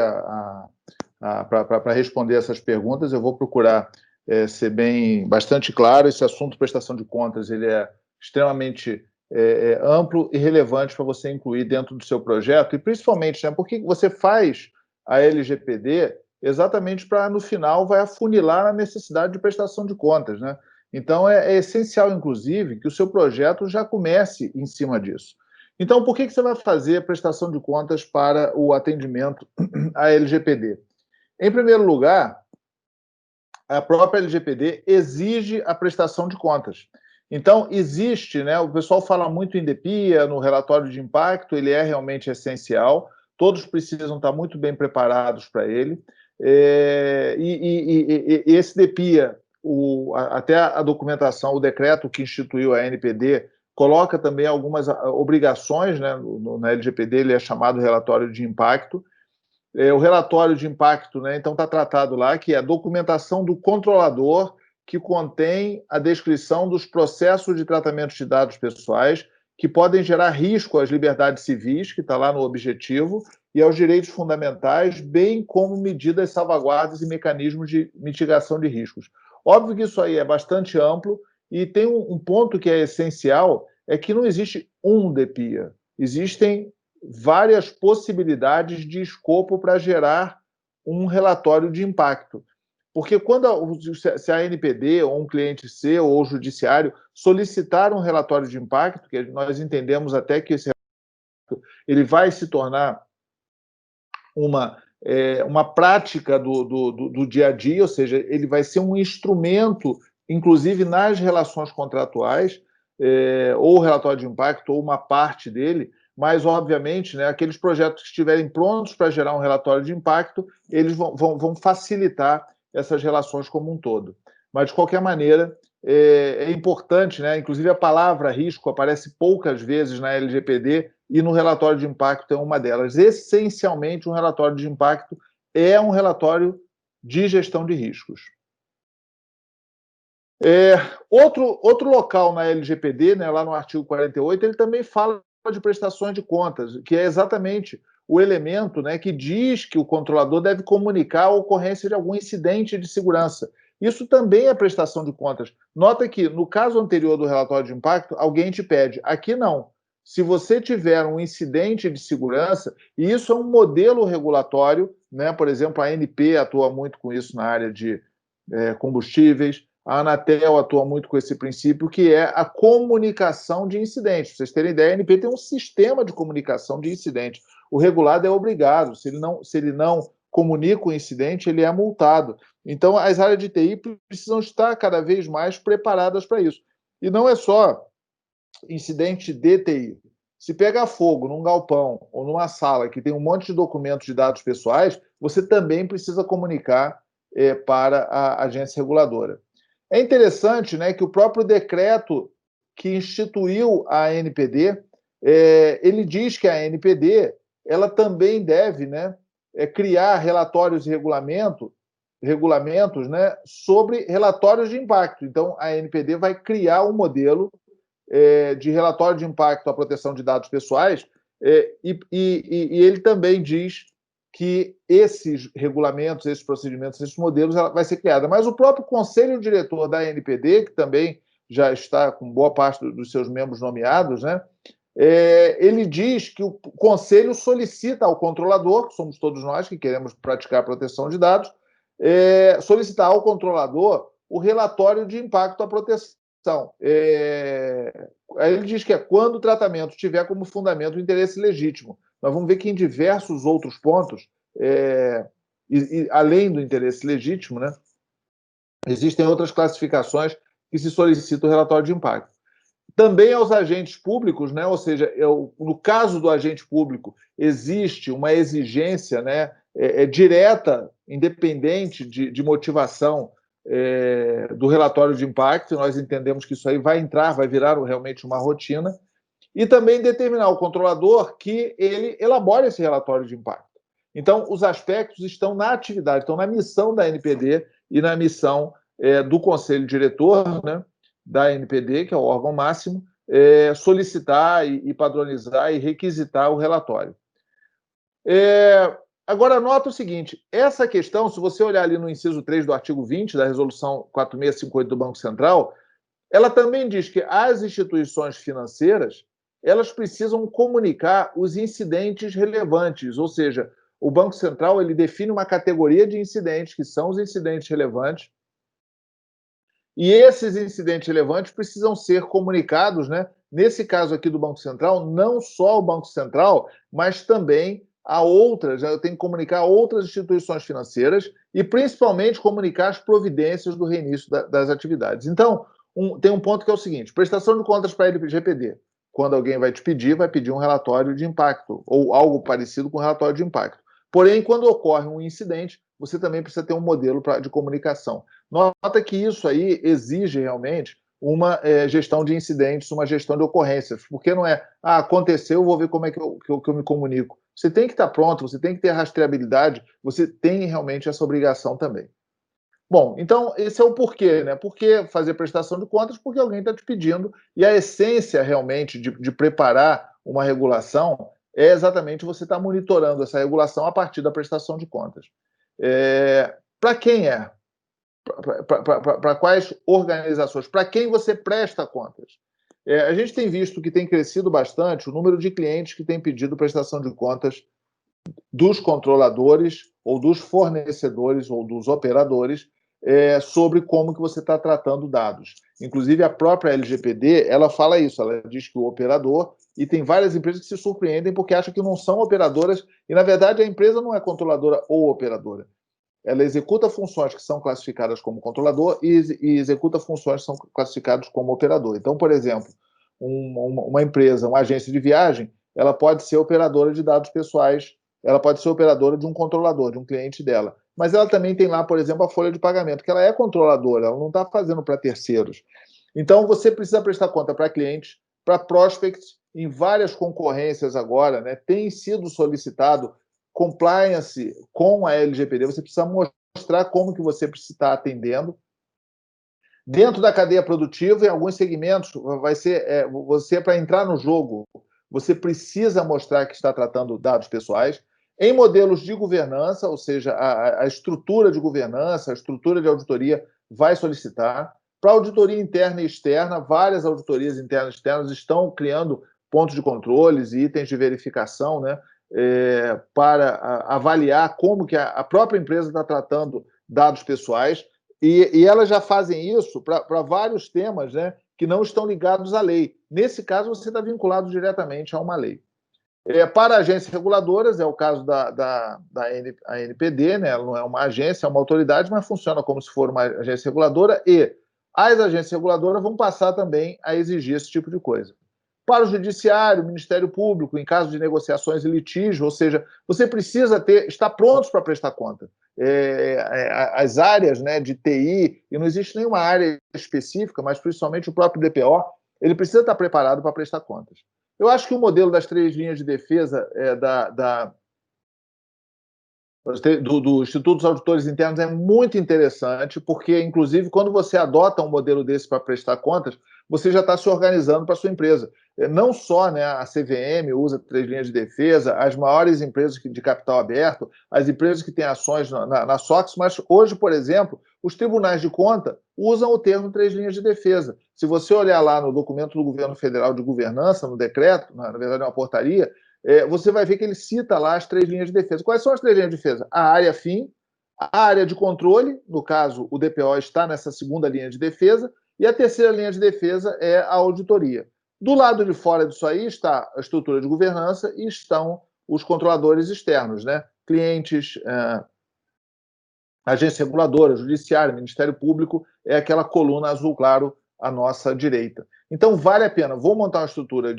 para responder essas perguntas. Eu vou procurar ser bastante claro. Esse assunto prestação de contas ele é extremamente amplo e relevante para você incluir dentro do seu projeto, e principalmente, né, porque você faz a LGPD exatamente para, no final, vai afunilar a necessidade de prestação de contas, né? Então, é essencial, inclusive, que o seu projeto já comece em cima disso. Então, por que você vai fazer a prestação de contas para o atendimento à LGPD? Em primeiro lugar, a própria LGPD exige a prestação de contas. Então, existe, né, o pessoal fala muito em DPIA, no relatório de impacto, ele é realmente essencial, todos precisam estar muito bem preparados para ele, e esse DPIA, até a documentação, o decreto que instituiu a NPD, coloca também algumas obrigações, né, na LGPD ele é chamado relatório de impacto. O relatório de impacto, né, então está tratado lá, que é a documentação do controlador, que contém a descrição dos processos de tratamento de dados pessoais que podem gerar risco às liberdades civis, que está lá no objetivo, e aos direitos fundamentais, bem como medidas, salvaguardas e mecanismos de mitigação de riscos. Óbvio que isso aí é bastante amplo, e tem um ponto que é essencial, é que não existe um DPIA, existem várias possibilidades de escopo para gerar um relatório de impacto. Porque se a NPD, ou um cliente seu, ou o judiciário, solicitar um relatório de impacto, que nós entendemos até que esse relatório ele vai se tornar uma prática do dia a dia, ou seja, ele vai ser um instrumento, inclusive nas relações contratuais, ou o relatório de impacto, ou uma parte dele, mas, obviamente, né, aqueles projetos que estiverem prontos para gerar um relatório de impacto, eles vão facilitar essas relações como um todo. mas, de qualquer maneira, é importante, né? Inclusive a palavra risco aparece poucas vezes na LGPD e no relatório de impacto é uma delas. Essencialmente, um relatório de impacto é um relatório de gestão de riscos. Outro local na LGPD, né, lá no artigo 48, ele também fala de prestações de contas, que é exatamente o elemento, né, que diz que o controlador deve comunicar a ocorrência de algum incidente de segurança. Isso também é prestação de contas. Nota que, no caso anterior do relatório de impacto, alguém te pede. Aqui não. Se você tiver um incidente de segurança, e isso é um modelo regulatório, né, por exemplo, a ANP atua muito com isso na área de combustíveis, a Anatel atua muito com esse princípio, que é a comunicação de incidentes. Para vocês terem ideia, a ANP tem um sistema de comunicação de incidentes. O regulado é obrigado. Se ele não comunica o incidente, ele é multado. Então, as áreas de TI precisam estar cada vez mais preparadas para isso. E não é só incidente de TI. Se pegar fogo num galpão ou numa sala que tem um monte de documentos de dados pessoais, você também precisa comunicar para a agência reguladora. É interessante, né, que o próprio decreto que instituiu a ANPD, ele diz que a ANPD ela também deve, né, criar relatórios e regulamentos, né, sobre relatórios de impacto. Então, a ANPD vai criar um modelo de relatório de impacto à proteção de dados pessoais, e ele também diz que esses regulamentos, esses procedimentos, esses modelos, ela vai ser criada. Mas o próprio conselho diretor da ANPD, que também já está com boa parte dos seus membros nomeados, né, ele diz que o conselho solicita ao controlador, que somos todos nós que queremos praticar a proteção de dados, solicitar ao controlador o relatório de impacto à proteção. Aí ele diz que é quando o tratamento tiver como fundamento o interesse legítimo. Nós vamos ver que em diversos outros pontos, além do interesse legítimo, né, existem outras classificações que se solicita o relatório de impacto. Também aos agentes públicos, né, ou seja, no caso do agente público, existe uma exigência, né, direta, independente de motivação do relatório de impacto. Nós entendemos que isso aí vai virar realmente uma rotina, e também determinar ao controlador que ele elabore esse relatório de impacto. Então, os aspectos estão na atividade, estão na missão da ANPD e na missão do conselho diretor, né, da ANPD, que é o órgão máximo, solicitar e padronizar e requisitar o relatório. Agora, nota o seguinte, essa questão, se você olhar ali no inciso 3 do artigo 20 da resolução 4658 do Banco Central, ela também diz que as instituições financeiras, elas precisam comunicar os incidentes relevantes, ou seja, o Banco Central ele define uma categoria de incidentes, que são os incidentes relevantes, e esses incidentes relevantes precisam ser comunicados, né? Nesse caso aqui do Banco Central, não só ao Banco Central, mas também a outras, eu tenho que comunicar a outras instituições financeiras e principalmente comunicar as providências do reinício das atividades. Então, tem um ponto que é o seguinte, prestação de contas para a LGPD. Quando alguém vai pedir um relatório de impacto ou algo parecido com relatório de impacto. Porém, quando ocorre um incidente, você também precisa ter um modelo de comunicação. Nota que isso aí exige realmente uma gestão de incidentes, uma gestão de ocorrências, porque não é, aconteceu, vou ver como é que eu me comunico. Você tem que estar pronto, você tem que ter rastreabilidade, você tem realmente essa obrigação também. Bom, então esse é o porquê, né? Por que fazer prestação de contas? Porque alguém está te pedindo, e a essência realmente de preparar uma regulação é exatamente você estar monitorando essa regulação a partir da prestação de contas. Para quem é? Para quais organizações? Para quem você presta contas? A gente tem visto que tem crescido bastante o número de clientes que têm pedido prestação de contas dos controladores ou dos fornecedores ou dos operadores sobre como que você está tratando dados. Inclusive, a própria LGPD, ela fala isso, ela diz que o operador, e tem várias empresas que se surpreendem porque acham que não são operadoras, e, na verdade, a empresa não é controladora ou operadora. Ela executa funções que são classificadas como controlador e executa funções que são classificadas como operador. Então, por exemplo, uma empresa, uma agência de viagem, ela pode ser operadora de dados pessoais, ela pode ser operadora de um controlador, de um cliente dela. mas ela também tem lá, por exemplo, a folha de pagamento, que ela é controladora, ela não está fazendo para terceiros. Então, você precisa prestar conta para clientes, para prospects, em várias concorrências agora, né? Tem sido solicitado compliance com a LGPD, você precisa mostrar como que você está atendendo. Dentro da cadeia produtiva, em alguns segmentos, vai ser você, para entrar no jogo, você precisa mostrar que está tratando dados pessoais. Em modelos de governança, ou seja, a estrutura de governança, a estrutura de auditoria vai solicitar. Para auditoria interna e externa, várias auditorias internas e externas estão criando pontos de controles e itens de verificação, né, para avaliar como que a própria empresa está tratando dados pessoais. E elas já fazem isso para vários temas, né, que não estão ligados à lei. Nesse caso, você está vinculado diretamente a uma lei. Para agências reguladoras, é o caso da ANPD, né? Ela não é uma agência, é uma autoridade, mas funciona como se for uma agência reguladora, e as agências reguladoras vão passar também a exigir esse tipo de coisa. Para o judiciário, o Ministério Público, em caso de negociações e litígio, ou seja, você precisa estar prontos para prestar conta. As áreas, né, de TI, e não existe nenhuma área específica, mas principalmente o próprio DPO, ele precisa estar preparado para prestar contas. Eu acho que o modelo das 3 linhas de defesa do Instituto dos Auditores Internos é muito interessante, porque, inclusive, quando você adota um modelo desse para prestar contas, você já está se organizando para a sua empresa. Não só, né, a CVM usa 3 linhas de defesa, as maiores empresas de capital aberto, as empresas que têm ações na SOX, mas hoje, por exemplo, os tribunais de conta usam o termo 3 linhas de defesa. Se você olhar lá no documento do Governo Federal de Governança, no decreto, na verdade é uma portaria, você vai ver que ele cita lá as 3 linhas de defesa. Quais são as 3 linhas de defesa? A área fim, a área de controle, no caso, o DPO está nessa segunda linha de defesa, e a terceira linha de defesa é a auditoria. Do lado de fora disso aí está a estrutura de governança e estão os controladores externos, né? Clientes, agência reguladora, judiciário, Ministério Público, é aquela coluna azul claro à nossa direita. Então, vale a pena. Vou montar uma estrutura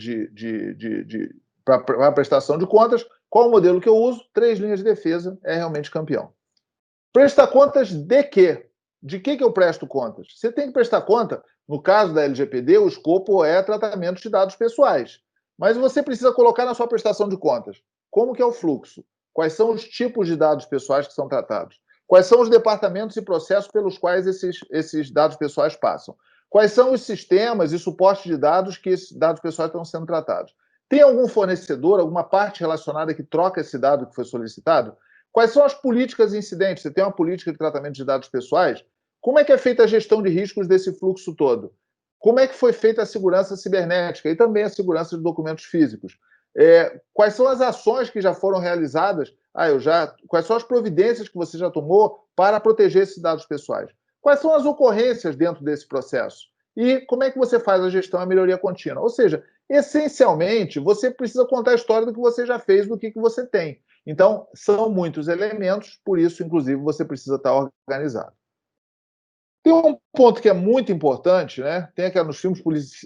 para prestação de contas. Qual o modelo que eu uso? 3 linhas de defesa é realmente campeão. Prestar contas de quê? De que eu presto contas? Você tem que prestar conta, no caso da LGPD, o escopo é tratamento de dados pessoais. Mas você precisa colocar na sua prestação de contas como que é o fluxo, quais são os tipos de dados pessoais que são tratados, quais são os departamentos e processos pelos quais esses dados pessoais passam, quais são os sistemas e suportes de dados que esses dados pessoais estão sendo tratados. Tem algum fornecedor, alguma parte relacionada que troca esse dado que foi solicitado? Quais são as políticas incidentes? Você tem uma política de tratamento de dados pessoais? Como é que é feita a gestão de riscos desse fluxo todo? Como é que foi feita a segurança cibernética e também a segurança de documentos físicos? Quais são as ações que já foram realizadas? Quais são as providências que você já tomou para proteger esses dados pessoais? Quais são as ocorrências dentro desse processo? E como é que você faz a gestão e a melhoria contínua? Ou seja, essencialmente, você precisa contar a história do que você já fez, do que você tem. Então, são muitos elementos, por isso, inclusive, você precisa estar organizado. Tem um ponto que é muito importante, né? Tem aqui nos filmes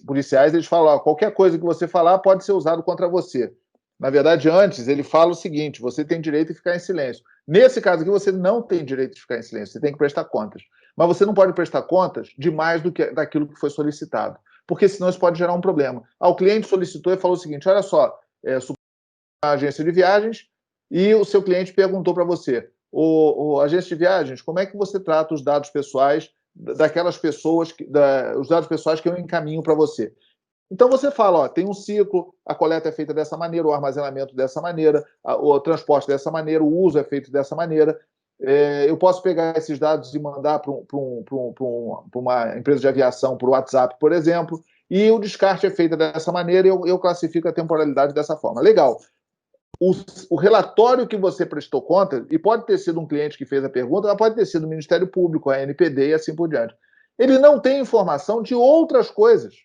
policiais, eles falam, qualquer coisa que você falar pode ser usado contra você. Na verdade, antes, ele fala o seguinte, você tem direito de ficar em silêncio. Nesse caso aqui, você não tem direito de ficar em silêncio, você tem que prestar contas. Mas você não pode prestar contas de mais daquilo que foi solicitado, porque senão isso pode gerar um problema. O cliente solicitou e falou o seguinte, olha só, a agência de viagens, e o seu cliente perguntou para você, agência de viagens, como é que você trata os dados pessoais daquelas pessoas, os dados pessoais que eu encaminho para você? Então você fala, tem um ciclo, a coleta é feita dessa maneira, o armazenamento dessa maneira, o transporte dessa maneira, o uso é feito dessa maneira. Eu posso pegar esses dados e mandar para uma empresa de aviação, por WhatsApp, por exemplo, e o descarte é feito dessa maneira e eu classifico a temporalidade dessa forma. Legal. O relatório que você prestou conta, e pode ter sido um cliente que fez a pergunta, mas pode ter sido o Ministério Público, a ANPD e assim por diante. Ele não tem informação de outras coisas.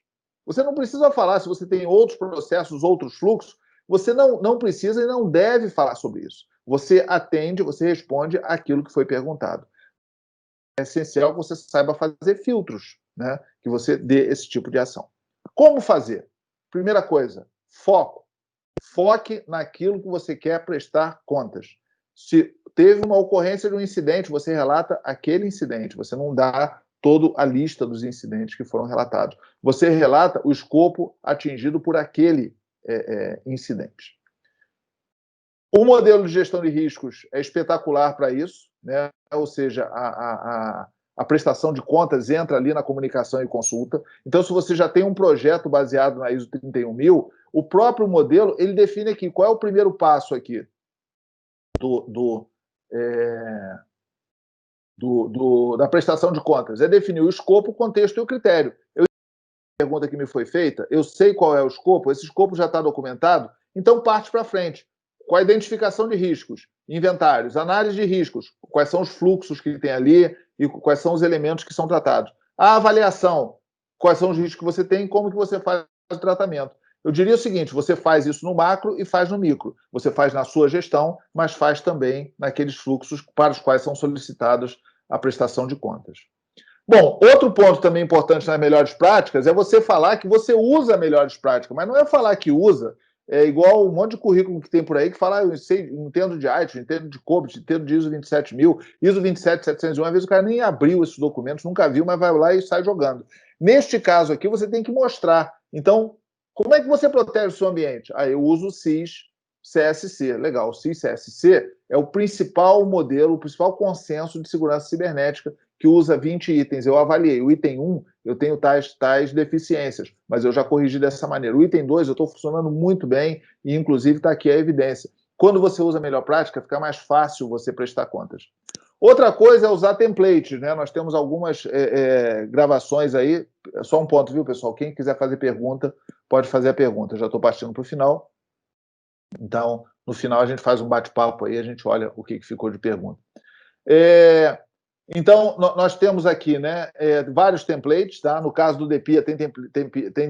Você não precisa falar se você tem outros processos, outros fluxos, você não precisa e não deve falar sobre isso. Você atende, você responde aquilo que foi perguntado. É essencial que você saiba fazer filtros, né? Que você dê esse tipo de ação. Como fazer? Primeira coisa, foco. Foque naquilo que você quer prestar contas. Se teve uma ocorrência de um incidente, você relata aquele incidente, você não dá toda a lista dos incidentes que foram relatados. Você relata o escopo atingido por aquele incidente. O modelo de gestão de riscos é espetacular para isso, né? Ou seja, a prestação de contas entra ali na comunicação e consulta. Então, se você já tem um projeto baseado na ISO 31000, o próprio modelo ele define aqui qual é o primeiro passo aqui da prestação de contas. É definir o escopo, o contexto e o critério. Pergunta que me foi feita, eu sei qual é o escopo, esse escopo já está documentado, então parte para frente. Com a identificação de riscos, inventários, análise de riscos, quais são os fluxos que tem ali e quais são os elementos que são tratados. A avaliação, quais são os riscos que você tem e como que você faz o tratamento. Eu diria o seguinte, você faz isso no macro e faz no micro. Você faz na sua gestão, mas faz também naqueles fluxos para os quais são solicitados a prestação de contas. Bom, outro ponto também importante nas melhores práticas é você falar que você usa melhores práticas, mas não é falar que usa, é igual um monte de currículo que tem por aí que fala, eu sei, entendo de ITIL, entendo de COBIT, entendo de ISO 27000, ISO 27701, às vezes o cara nem abriu esses documentos, nunca viu, mas vai lá e sai jogando. Neste caso aqui, você tem que mostrar. Então, como é que você protege o seu ambiente? Eu uso o CIS-CSC. Legal, o CIS-CSC é o principal modelo, o principal consenso de segurança cibernética, que usa 20 itens. Eu avaliei. O item 1, eu tenho tais deficiências, mas eu já corrigi dessa maneira. O item 2, eu estou funcionando muito bem e, inclusive, está aqui a evidência. Quando você usa a melhor prática, fica mais fácil você prestar contas. Outra coisa é usar templates, né? Nós temos algumas gravações aí. Só um ponto, viu, pessoal? Quem quiser fazer pergunta, pode fazer a pergunta. Já estou partindo para o final. Então, no final, a gente faz um bate-papo aí, a gente olha o que ficou de pergunta. Então, nós temos aqui, né, vários templates, tá? No caso do DPIA, tem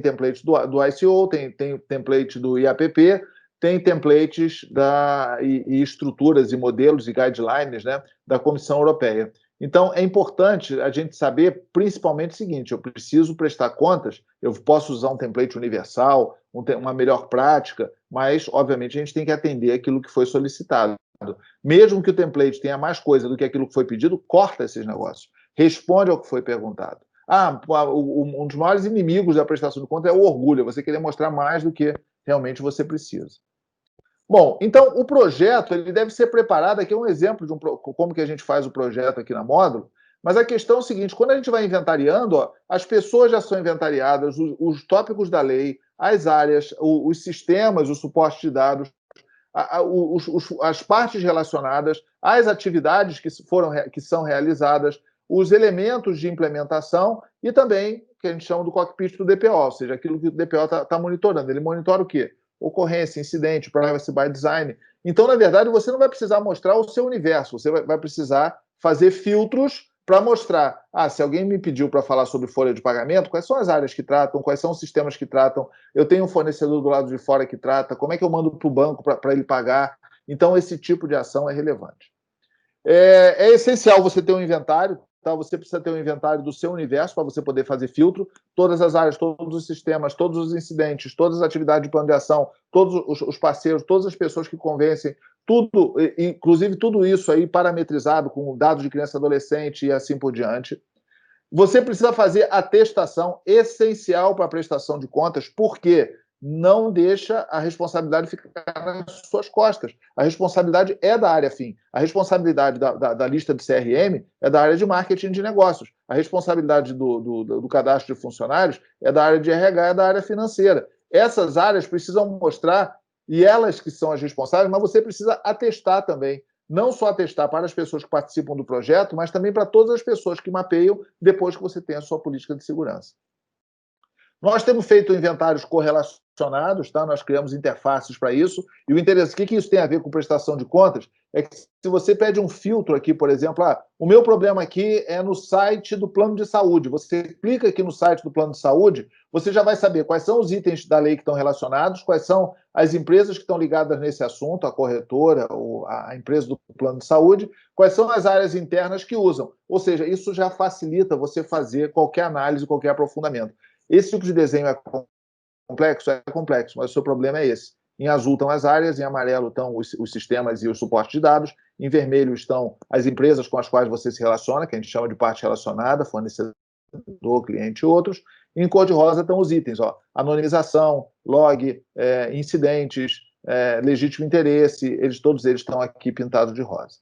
templates do ICO, tem template do IAPP, tem templates e estruturas e modelos e guidelines, né, da Comissão Europeia. Então, é importante a gente saber, principalmente o seguinte, eu preciso prestar contas, eu posso usar um template universal, uma melhor prática, mas, obviamente, a gente tem que atender aquilo que foi solicitado. Mesmo que o template tenha mais coisa do que aquilo que foi pedido, corta esses negócios. Responde ao que foi perguntado. Um dos maiores inimigos da prestação de contas é o orgulho, você querer mostrar mais do que realmente você precisa. Bom, então, o projeto ele deve ser preparado, aqui é um exemplo de como que a gente faz o projeto aqui na Módulo, mas a questão é o seguinte, quando a gente vai inventariando, as pessoas já são inventariadas, os tópicos da lei, as áreas, os sistemas, o suporte de dados, as partes relacionadas, as atividades que são realizadas, os elementos de implementação e também que a gente chama do cockpit do DPO, ou seja, aquilo que o DPO está monitorando. Ele monitora o quê? Ocorrência, incidente, privacy by design. Então, na verdade, você não vai precisar mostrar o seu universo, você vai precisar fazer filtros para mostrar, se alguém me pediu para falar sobre folha de pagamento, quais são as áreas que tratam, quais são os sistemas que tratam, eu tenho um fornecedor do lado de fora que trata, como é que eu mando para o banco para ele pagar? Então, esse tipo de ação é relevante. É essencial você ter um inventário, tá? Você precisa ter um inventário do seu universo para você poder fazer filtro, todas as áreas, todos os sistemas, todos os incidentes, todas as atividades de plano de ação, todos os parceiros, todas as pessoas que convencem, tudo, inclusive tudo isso aí parametrizado com dados de criança e adolescente e assim por diante. Você precisa fazer atestação essencial para a prestação de contas, porque não deixa a responsabilidade ficar nas suas costas. A responsabilidade é da área FIM. A responsabilidade da lista de CRM é da área de marketing de negócios. A responsabilidade do cadastro de funcionários é da área de RH, é da área financeira. Essas áreas precisam mostrar, e elas que são as responsáveis, mas você precisa atestar também. Não só atestar para as pessoas que participam do projeto, mas também para todas as pessoas que mapeiam depois que você tem a sua política de segurança. Nós temos feito inventários correlacionados, tá? Nós criamos interfaces para isso. E o interessante, o que isso tem a ver com prestação de contas? É que se você pede um filtro aqui, por exemplo, o meu problema aqui é no site do plano de saúde. Você clica aqui no site do plano de saúde, você já vai saber quais são os itens da lei que estão relacionados, quais são as empresas que estão ligadas nesse assunto, a corretora ou a empresa do plano de saúde, quais são as áreas internas que usam. Ou seja, isso já facilita você fazer qualquer análise, qualquer aprofundamento. Esse tipo de desenho é complexo, mas o seu problema é esse. Em azul estão as áreas, em amarelo estão os sistemas e os suportes de dados, em vermelho estão as empresas com as quais você se relaciona, que a gente chama de parte relacionada, fornecedor, cliente e outros. E em cor de rosa estão os itens, ó, anonimização, log, incidentes, legítimo interesse, todos eles estão aqui pintados de rosa.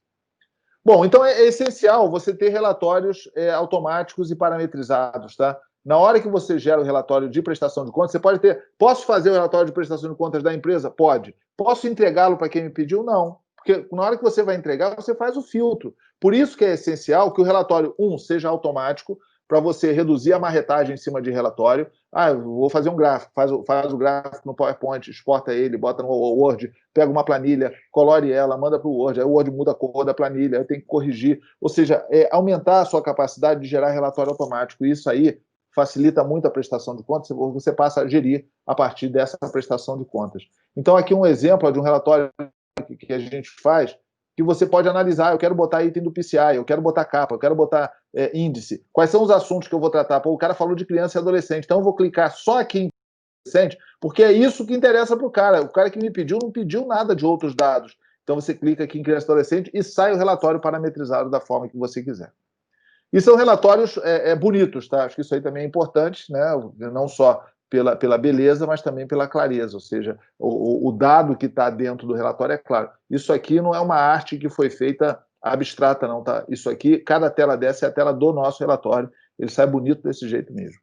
Bom, então é essencial você ter relatórios automáticos e parametrizados, tá? Na hora que você gera o relatório de prestação de contas, você pode ter... Posso fazer o relatório de prestação de contas da empresa? Pode. Posso entregá-lo para quem me pediu? Não. Porque na hora que você vai entregar, você faz o filtro. Por isso que é essencial que o relatório, seja automático, para você reduzir a marretagem em cima de relatório. Eu vou fazer um gráfico, faz o gráfico no PowerPoint, exporta ele, bota no Word, pega uma planilha, colore ela, manda para o Word, aí o Word muda a cor da planilha, aí tem que corrigir. Ou seja, aumentar a sua capacidade de gerar relatório automático. Isso aí facilita muito a prestação de contas, você passa a gerir a partir dessa prestação de contas. Então, aqui um exemplo de um relatório que a gente faz, que você pode analisar, eu quero botar item do PCI, eu quero botar capa, eu quero botar índice. Quais são os assuntos que eu vou tratar? O cara falou de criança e adolescente, então eu vou clicar só aqui em adolescente, porque é isso que interessa para o cara. O cara que me pediu não pediu nada de outros dados. Então você clica aqui em criança e adolescente e sai o relatório parametrizado da forma que você quiser. E são relatórios bonitos, tá? Acho que isso aí também é importante, né? Não só pela beleza, mas também pela clareza, ou seja, o dado que está dentro do relatório é claro. Isso aqui não é uma arte que foi feita abstrata, não, tá? Isso aqui, cada tela dessa é a tela do nosso relatório, ele sai bonito desse jeito mesmo.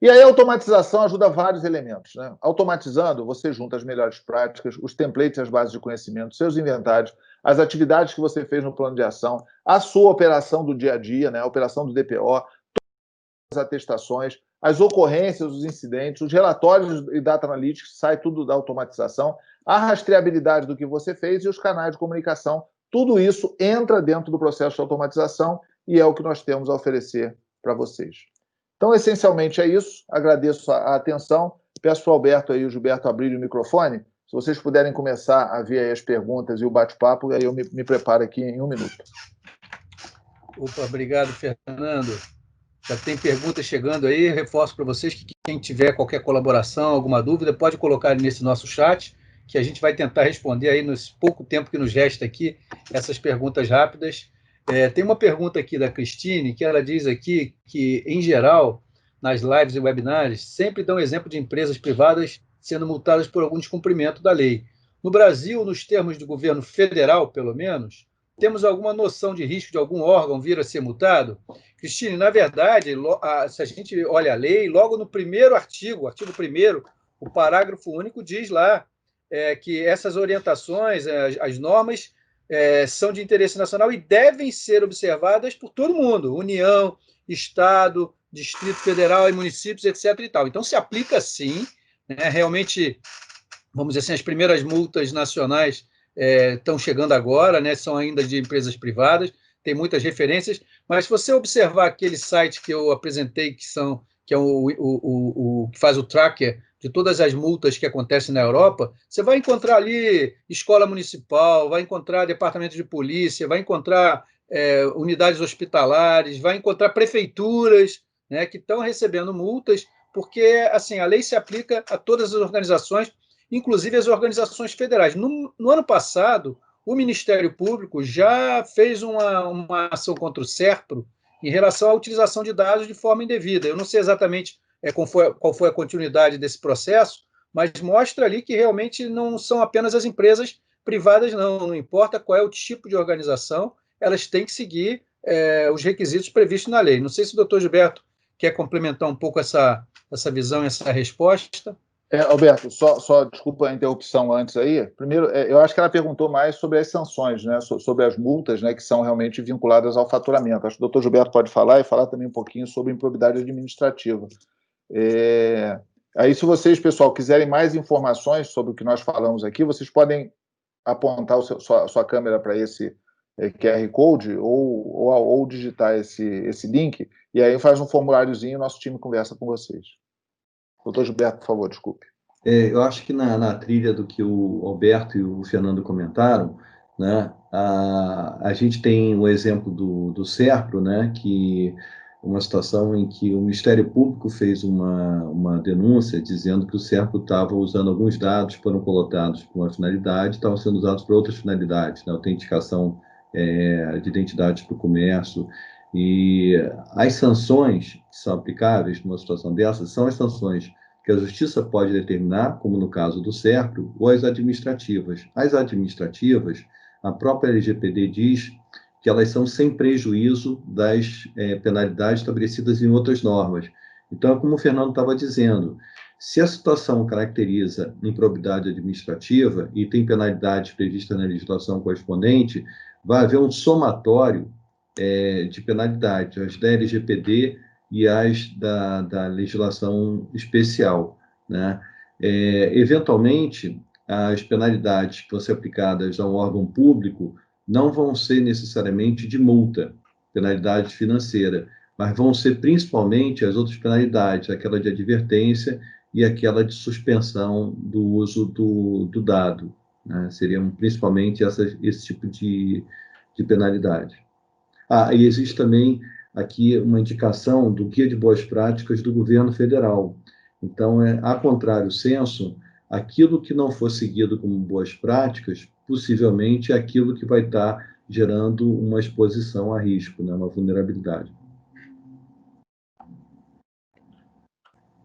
E aí a automatização ajuda vários elementos, né? Automatizando, você junta as melhores práticas, os templates e as bases de conhecimento, seus inventários, as atividades que você fez no plano de ação, a sua operação do dia a dia, né? A operação do DPO, todas as atestações, as ocorrências, os incidentes, os relatórios e data analytics, sai tudo da automatização, a rastreabilidade do que você fez e os canais de comunicação, tudo isso entra dentro do processo de automatização e é o que nós temos a oferecer para vocês. Então, essencialmente é isso. Agradeço a atenção. Peço para o Alberto e o Gilberto abrirem o microfone. Se vocês puderem começar a ver aí as perguntas e o bate-papo, aí eu me preparo aqui em 1 minuto. Opa, obrigado, Fernando. Já tem perguntas chegando aí. Reforço para vocês que quem tiver qualquer colaboração, alguma dúvida, pode colocar nesse nosso chat, que a gente vai tentar responder aí nesse pouco tempo que nos resta aqui, essas perguntas rápidas. Tem uma pergunta aqui da Cristine, que ela diz aqui que, em geral, nas lives e webinars, sempre dão exemplo de empresas privadas sendo multadas por algum descumprimento da lei. No Brasil, nos termos do governo federal, pelo menos, temos alguma noção de risco de algum órgão vir a ser multado? Cristine, na verdade, se a gente olha a lei, logo no primeiro artigo 1º, o parágrafo único diz lá que essas orientações, as normas, são de interesse nacional e devem ser observadas por todo mundo, União, Estado, Distrito Federal e municípios, etc. e tal. Então, se aplica sim, né? Realmente, vamos dizer assim, as primeiras multas nacionais estão chegando agora, né? São ainda de empresas privadas, tem muitas referências, mas se você observar aquele site que eu apresentei, que é o que faz o tracker de todas as multas que acontecem na Europa, você vai encontrar ali escola municipal, vai encontrar departamento de polícia, vai encontrar unidades hospitalares, vai encontrar prefeituras, né, que estão recebendo multas, porque assim, a lei se aplica a todas as organizações, inclusive as organizações federais. No ano passado, o Ministério Público já fez uma ação contra o SERPRO em relação à utilização de dados de forma indevida. Eu não sei exatamente qual foi a continuidade desse processo, mas mostra ali que realmente não são apenas as empresas privadas, não importa qual é o tipo de organização, elas têm que seguir os requisitos previstos na lei. Não sei se o doutor Gilberto quer complementar um pouco essa visão, essa resposta. Alberto, só desculpa a interrupção antes aí. Primeiro, eu acho que ela perguntou mais sobre as sanções, né, sobre as multas, né, que são realmente vinculadas ao faturamento. Acho que o doutor Gilberto pode falar e falar também um pouquinho sobre improbidade administrativa. Aí, se vocês, pessoal, quiserem mais informações sobre o que nós falamos aqui, vocês podem apontar a sua câmera para esse QR Code ou digitar esse link, e aí faz um formuláriozinho e o nosso time conversa com vocês. Doutor Gilberto, por favor, desculpe. Eu acho que na trilha do que o Alberto e o Fernando comentaram, né, a gente tem o exemplo do SERPRO, né, que uma situação em que o Ministério Público fez uma denúncia dizendo que o SERPRO estava usando alguns dados que foram colocados para uma finalidade, estavam sendo usados para outras finalidades, né? Autenticação de identidades para o comércio. E as sanções que são aplicáveis numa situação dessas são as sanções que a Justiça pode determinar, como no caso do SERPRO, ou as administrativas. As administrativas, a própria LGPD diz que elas são sem prejuízo das penalidades estabelecidas em outras normas. Então, como o Fernando estava dizendo, se a situação caracteriza improbidade administrativa e tem penalidades previstas na legislação correspondente, vai haver um somatório de penalidades, as da LGPD e as da legislação especial, né? Eventualmente, as penalidades que vão ser aplicadas a um órgão público não vão ser necessariamente de multa, penalidade financeira, mas vão ser principalmente as outras penalidades, aquela de advertência e aquela de suspensão do uso do dado, né? Seriam principalmente esse tipo de penalidade. E existe também aqui uma indicação do Guia de Boas Práticas do Governo Federal. Então, a contrário senso, aquilo que não for seguido como boas práticas, possivelmente é aquilo que vai estar gerando uma exposição a risco, né, uma vulnerabilidade.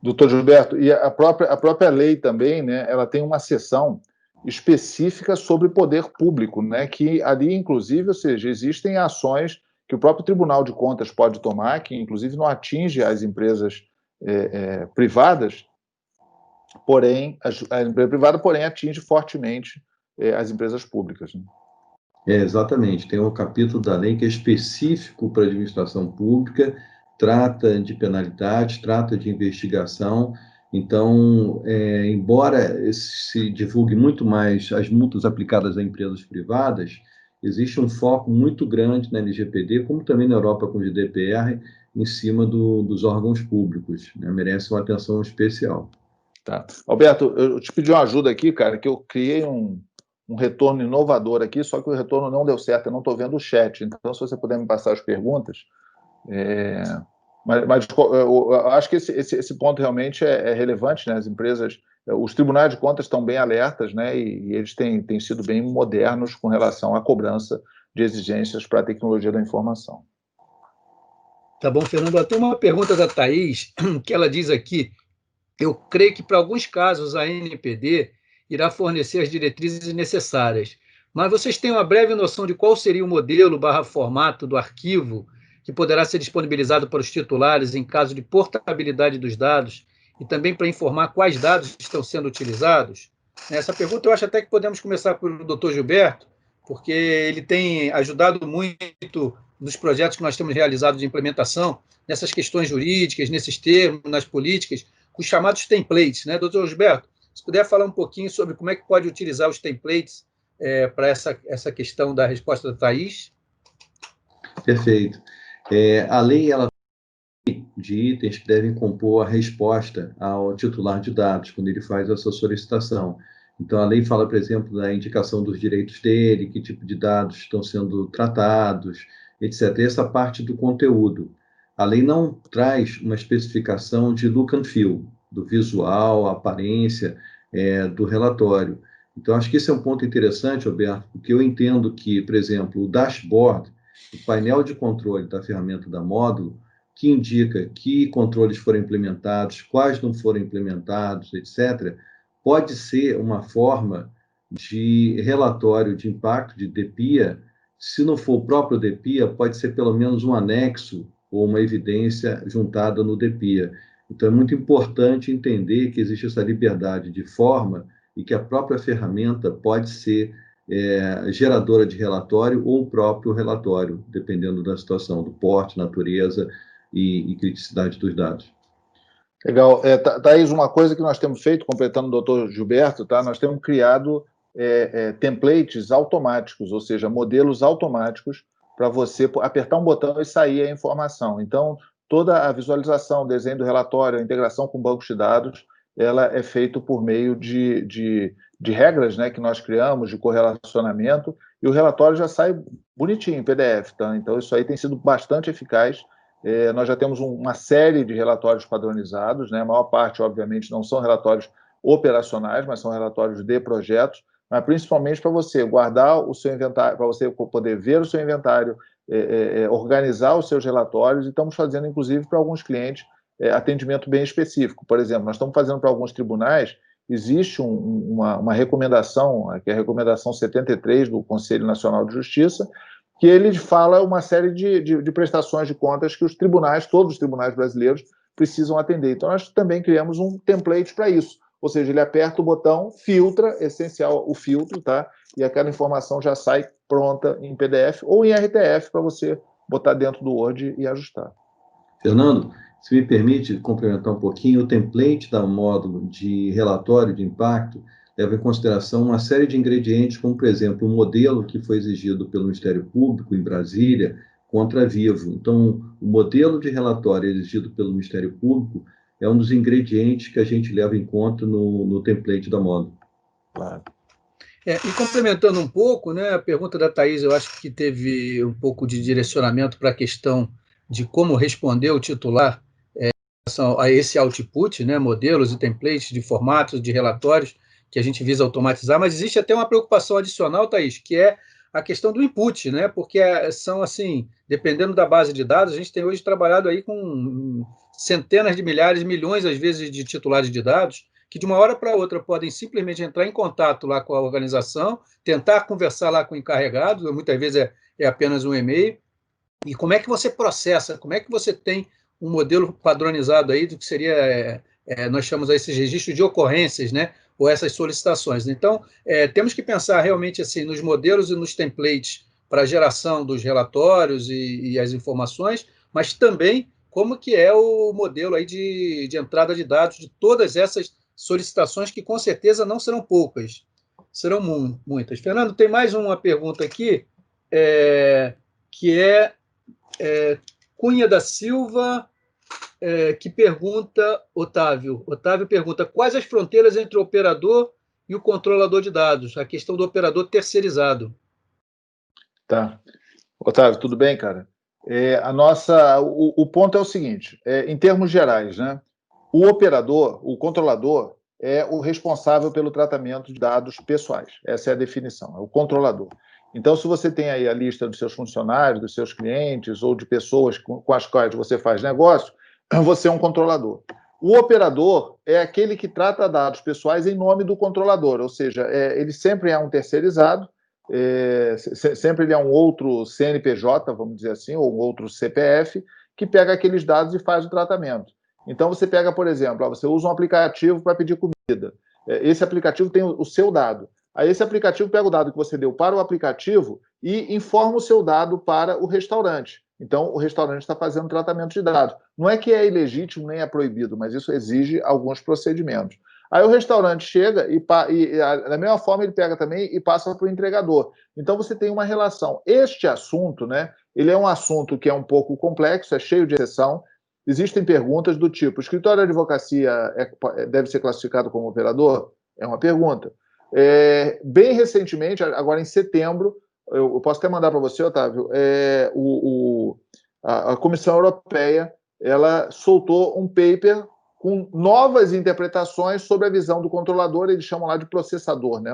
Doutor Gilberto, e a própria lei também, né, ela tem uma seção específica sobre poder público, né, que ali, inclusive, ou seja, existem ações que o próprio Tribunal de Contas pode tomar, que inclusive não atinge as empresas privadas, porém, a empresa privada, porém, atinge fortemente as empresas públicas. Né? Exatamente. Tem um capítulo da lei que é específico para a administração pública, trata de penalidades, trata de investigação. Então, embora se divulgue muito mais as multas aplicadas a empresas privadas, existe um foco muito grande na LGPD, como também na Europa com o GDPR, em cima dos órgãos públicos, né? Merece uma atenção especial. Tá. Alberto, eu te pedi uma ajuda aqui, cara, que eu criei um retorno inovador aqui, só que o retorno não deu certo, eu não estou vendo o chat. Então, se você puder me passar as perguntas... Mas eu acho que esse ponto realmente é relevante, né? As empresas, os tribunais de contas estão bem alertas, né? E eles têm sido bem modernos com relação à cobrança de exigências para a tecnologia da informação. Tá bom, Fernando. Tem uma pergunta da Thaís, que ela diz aqui: eu creio que para alguns casos a ANPD irá fornecer as diretrizes necessárias, mas vocês têm uma breve noção de qual seria o modelo / formato do arquivo que poderá ser disponibilizado para os titulares em caso de portabilidade dos dados e também para informar quais dados estão sendo utilizados? Essa pergunta eu acho até que podemos começar pelo Dr. Gilberto, porque ele tem ajudado muito nos projetos que nós temos realizados de implementação, nessas questões jurídicas, nesses termos, nas políticas, os chamados templates, né, doutor Gilberto? Se puder falar um pouquinho sobre como é que pode utilizar os templates para essa questão da resposta da Thaís. Perfeito. A lei ela tem de itens que devem compor a resposta ao titular de dados, quando ele faz essa solicitação. Então, a lei fala, por exemplo, da indicação dos direitos dele, que tipo de dados estão sendo tratados, etc. Essa parte do conteúdo. A lei não traz uma especificação de look and feel, do visual, a aparência do relatório. Então, acho que esse é um ponto interessante, Roberto, porque eu entendo que, por exemplo, o dashboard, o painel de controle da ferramenta da módulo, que indica que controles foram implementados, quais não foram implementados, etc., pode ser uma forma de relatório de impacto de DPIA. Se não for o próprio DPIA, pode ser pelo menos um anexo ou uma evidência juntada no DPIA. Então, é muito importante entender que existe essa liberdade de forma e que a própria ferramenta pode ser geradora de relatório ou o próprio relatório, dependendo da situação, do porte, natureza e criticidade dos dados. Legal. Thaís, uma coisa que nós temos feito, completando o doutor Gilberto, tá? Nós temos criado templates automáticos, ou seja, modelos automáticos para você apertar um botão e sair a informação. Então, toda a visualização, desenho do relatório, a integração com bancos de dados, ela é feita por meio de regras, né, que nós criamos, de correlacionamento, e o relatório já sai bonitinho em PDF. Tá? Então, isso aí tem sido bastante eficaz Nós já temos uma série de relatórios padronizados, né? A maior parte, obviamente, não são relatórios operacionais, mas são relatórios de projetos, mas principalmente para você guardar o seu inventário, para você poder ver o seu inventário, organizar os seus relatórios, e estamos fazendo, inclusive, para alguns clientes, atendimento bem específico. Por exemplo, nós estamos fazendo para alguns tribunais, existe uma recomendação, que é a recomendação 73 do Conselho Nacional de Justiça, que ele fala uma série de prestações de contas que os tribunais, todos os tribunais brasileiros, precisam atender. Então, nós também criamos um template para isso. Ou seja, ele aperta o botão, filtra, essencial o filtro, tá? E aquela informação já sai pronta em PDF ou em RTF para você botar dentro do Word e ajustar. Fernando, se me permite complementar um pouquinho, o template da módulo de relatório de impacto leva em consideração uma série de ingredientes, como, por exemplo, um modelo que foi exigido pelo Ministério Público em Brasília contra a Vivo. Então, o modelo de relatório exigido pelo Ministério Público é um dos ingredientes que a gente leva em conta no template da módulo. Claro. E complementando um pouco, né, a pergunta da Thaís, eu acho que teve um pouco de direcionamento para a questão de como responder o titular a esse output, né, modelos e templates de formatos de relatórios que a gente visa automatizar, mas existe até uma preocupação adicional, Thaís, que é a questão do input, né, porque são, assim, dependendo da base de dados, a gente tem hoje trabalhado aí com centenas de milhares, milhões, às vezes, de titulares de dados, que de uma hora para outra podem simplesmente entrar em contato lá com a organização, tentar conversar lá com o encarregado, muitas vezes é apenas um e-mail. E como é que você processa, como é que você tem um modelo padronizado aí do que seria, nós chamamos aí esses registros de ocorrências, né, ou essas solicitações. Então, temos que pensar realmente assim nos modelos e nos templates para a geração dos relatórios e as informações, mas também como que é o modelo aí de entrada de dados de todas essas solicitações, que com certeza não serão poucas, serão muitas. Fernando, tem mais uma pergunta aqui, que Cunha da Silva, que pergunta, Otávio pergunta, quais as fronteiras entre o operador e o controlador de dados? A questão do operador terceirizado. Tá. Otávio, tudo bem, cara? O ponto é o seguinte, em termos gerais, né? O operador, o controlador, é o responsável pelo tratamento de dados pessoais. Essa é a definição, é o controlador. Então, se você tem aí a lista dos seus funcionários, dos seus clientes ou de pessoas com as quais você faz negócio, você é um controlador. O operador é aquele que trata dados pessoais em nome do controlador, ou seja, ele sempre é um terceirizado, sempre ele é um outro CNPJ, vamos dizer assim, ou um outro CPF, que pega aqueles dados e faz o tratamento. Então, você pega, por exemplo, você usa um aplicativo para pedir comida. Esse aplicativo tem o seu dado. Aí esse aplicativo pega o dado que você deu para o aplicativo e informa o seu dado para o restaurante. Então, o restaurante está fazendo tratamento de dados. Não é que é ilegítimo nem é proibido, mas isso exige alguns procedimentos. Aí o restaurante chega e da mesma forma, ele pega também e passa para o entregador. Então, você tem uma relação. Este assunto, né, ele é um assunto que é um pouco complexo, é cheio de exceção. Existem perguntas do tipo, o escritório de advocacia deve ser classificado como operador? É uma pergunta. Bem recentemente, agora em setembro, eu posso até mandar para você, Otávio, a Comissão Europeia ela soltou um paper com novas interpretações sobre a visão do controlador, eles chamam lá de processador, né?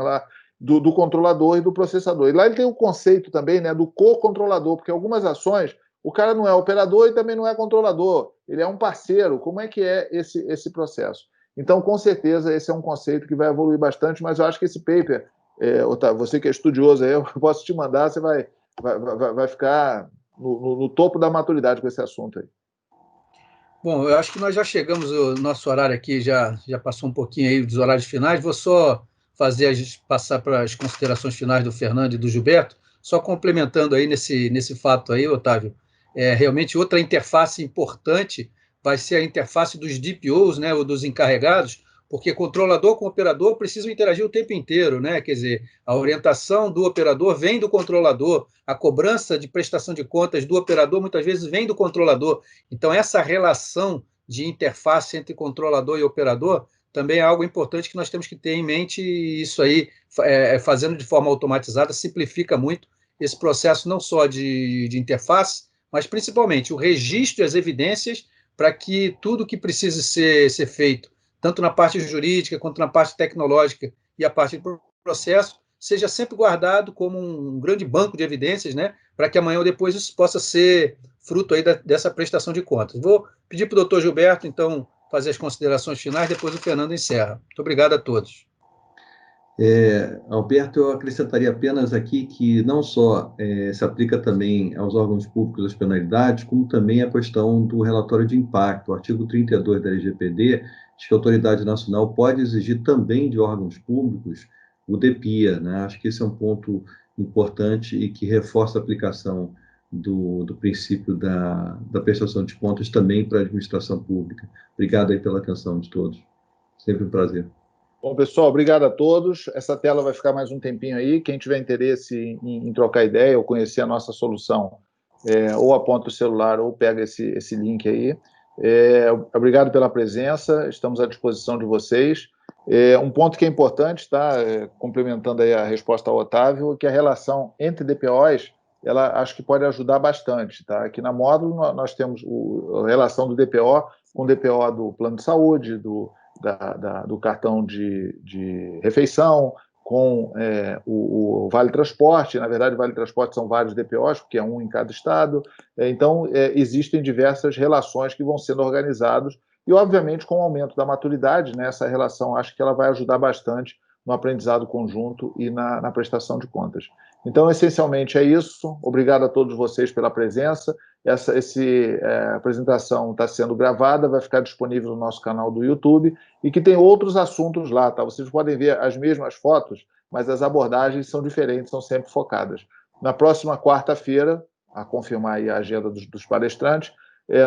Do controlador e do processador. E lá ele tem o conceito também, né, do co-controlador, porque algumas ações o cara não é operador e também não é controlador, ele é um parceiro. Como é que é esse processo? Então, com certeza, esse é um conceito que vai evoluir bastante, mas eu acho que esse paper, Otávio, você que é estudioso aí, eu posso te mandar, você vai ficar no topo da maturidade com esse assunto aí. Bom, eu acho que nós já chegamos, o nosso horário aqui já passou um pouquinho aí dos horários finais, vou só passar para as considerações finais do Fernando e do Gilberto, só complementando aí nesse fato aí, Otávio, realmente outra interface importante vai ser a interface dos DPOs, né, ou dos encarregados, porque controlador com operador precisam interagir o tempo inteiro, né? Quer dizer, a orientação do operador vem do controlador, a cobrança de prestação de contas do operador muitas vezes vem do controlador. Então, essa relação de interface entre controlador e operador também é algo importante que nós temos que ter em mente, e isso aí, fazendo de forma automatizada, simplifica muito esse processo não só de interface, mas principalmente o registro e as evidências para que tudo que precise ser feito, tanto na parte jurídica quanto na parte tecnológica e a parte do processo, seja sempre guardado como um grande banco de evidências, né, para que amanhã ou depois isso possa ser fruto aí dessa prestação de contas. Vou pedir para o doutor Gilberto, então, fazer as considerações finais, depois o Fernando encerra. Muito obrigado a todos. Alberto, eu acrescentaria apenas aqui que não só se aplica também aos órgãos públicos as penalidades, como também a questão do relatório de impacto. O artigo 32 da LGPD diz que a autoridade nacional pode exigir também de órgãos públicos o DPIA, né? Acho que esse é um ponto importante e que reforça a aplicação do princípio da prestação de contas também para a administração pública. Obrigado aí pela atenção de todos. Sempre um prazer. Bom, pessoal, obrigado a todos. Essa tela vai ficar mais um tempinho aí. Quem tiver interesse em trocar ideia ou conhecer a nossa solução, ou aponta o celular ou pega esse link aí. Obrigado pela presença, estamos à disposição de vocês. Um ponto que é importante, tá? Complementando aí a resposta ao Otávio, que a relação entre DPOs, ela acho que pode ajudar bastante. Tá? Aqui na Módulo nós temos a relação do DPO com o DPO do plano de saúde, do cartão de refeição, com o Vale Transporte. Na verdade, o Vale Transporte são vários DPOs, porque é um em cada estado. Então, existem diversas relações que vão sendo organizadas e, obviamente, com o aumento da maturidade, né, essa relação acho que ela vai ajudar bastante no aprendizado conjunto e na prestação de contas. Então, essencialmente é isso. Obrigado a todos vocês pela presença. Essa apresentação está sendo gravada, vai ficar disponível no nosso canal do YouTube e que tem outros assuntos lá, tá? Vocês podem ver as mesmas fotos, mas as abordagens são diferentes, são sempre focadas. Na próxima quarta-feira, a confirmar aí a agenda dos palestrantes,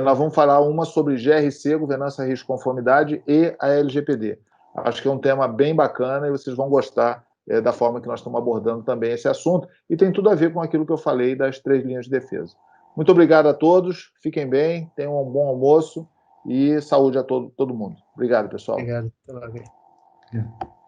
nós vamos falar uma sobre GRC, Governança, Risco e Conformidade, e a LGPD. Acho que é um tema bem bacana e vocês vão gostar da forma que nós estamos abordando também esse assunto, e tem tudo a ver com aquilo que eu falei das 3 linhas de defesa. Muito obrigado a todos, fiquem bem, tenham um bom almoço e saúde a todo mundo. Obrigado, pessoal. Obrigado. Até lá.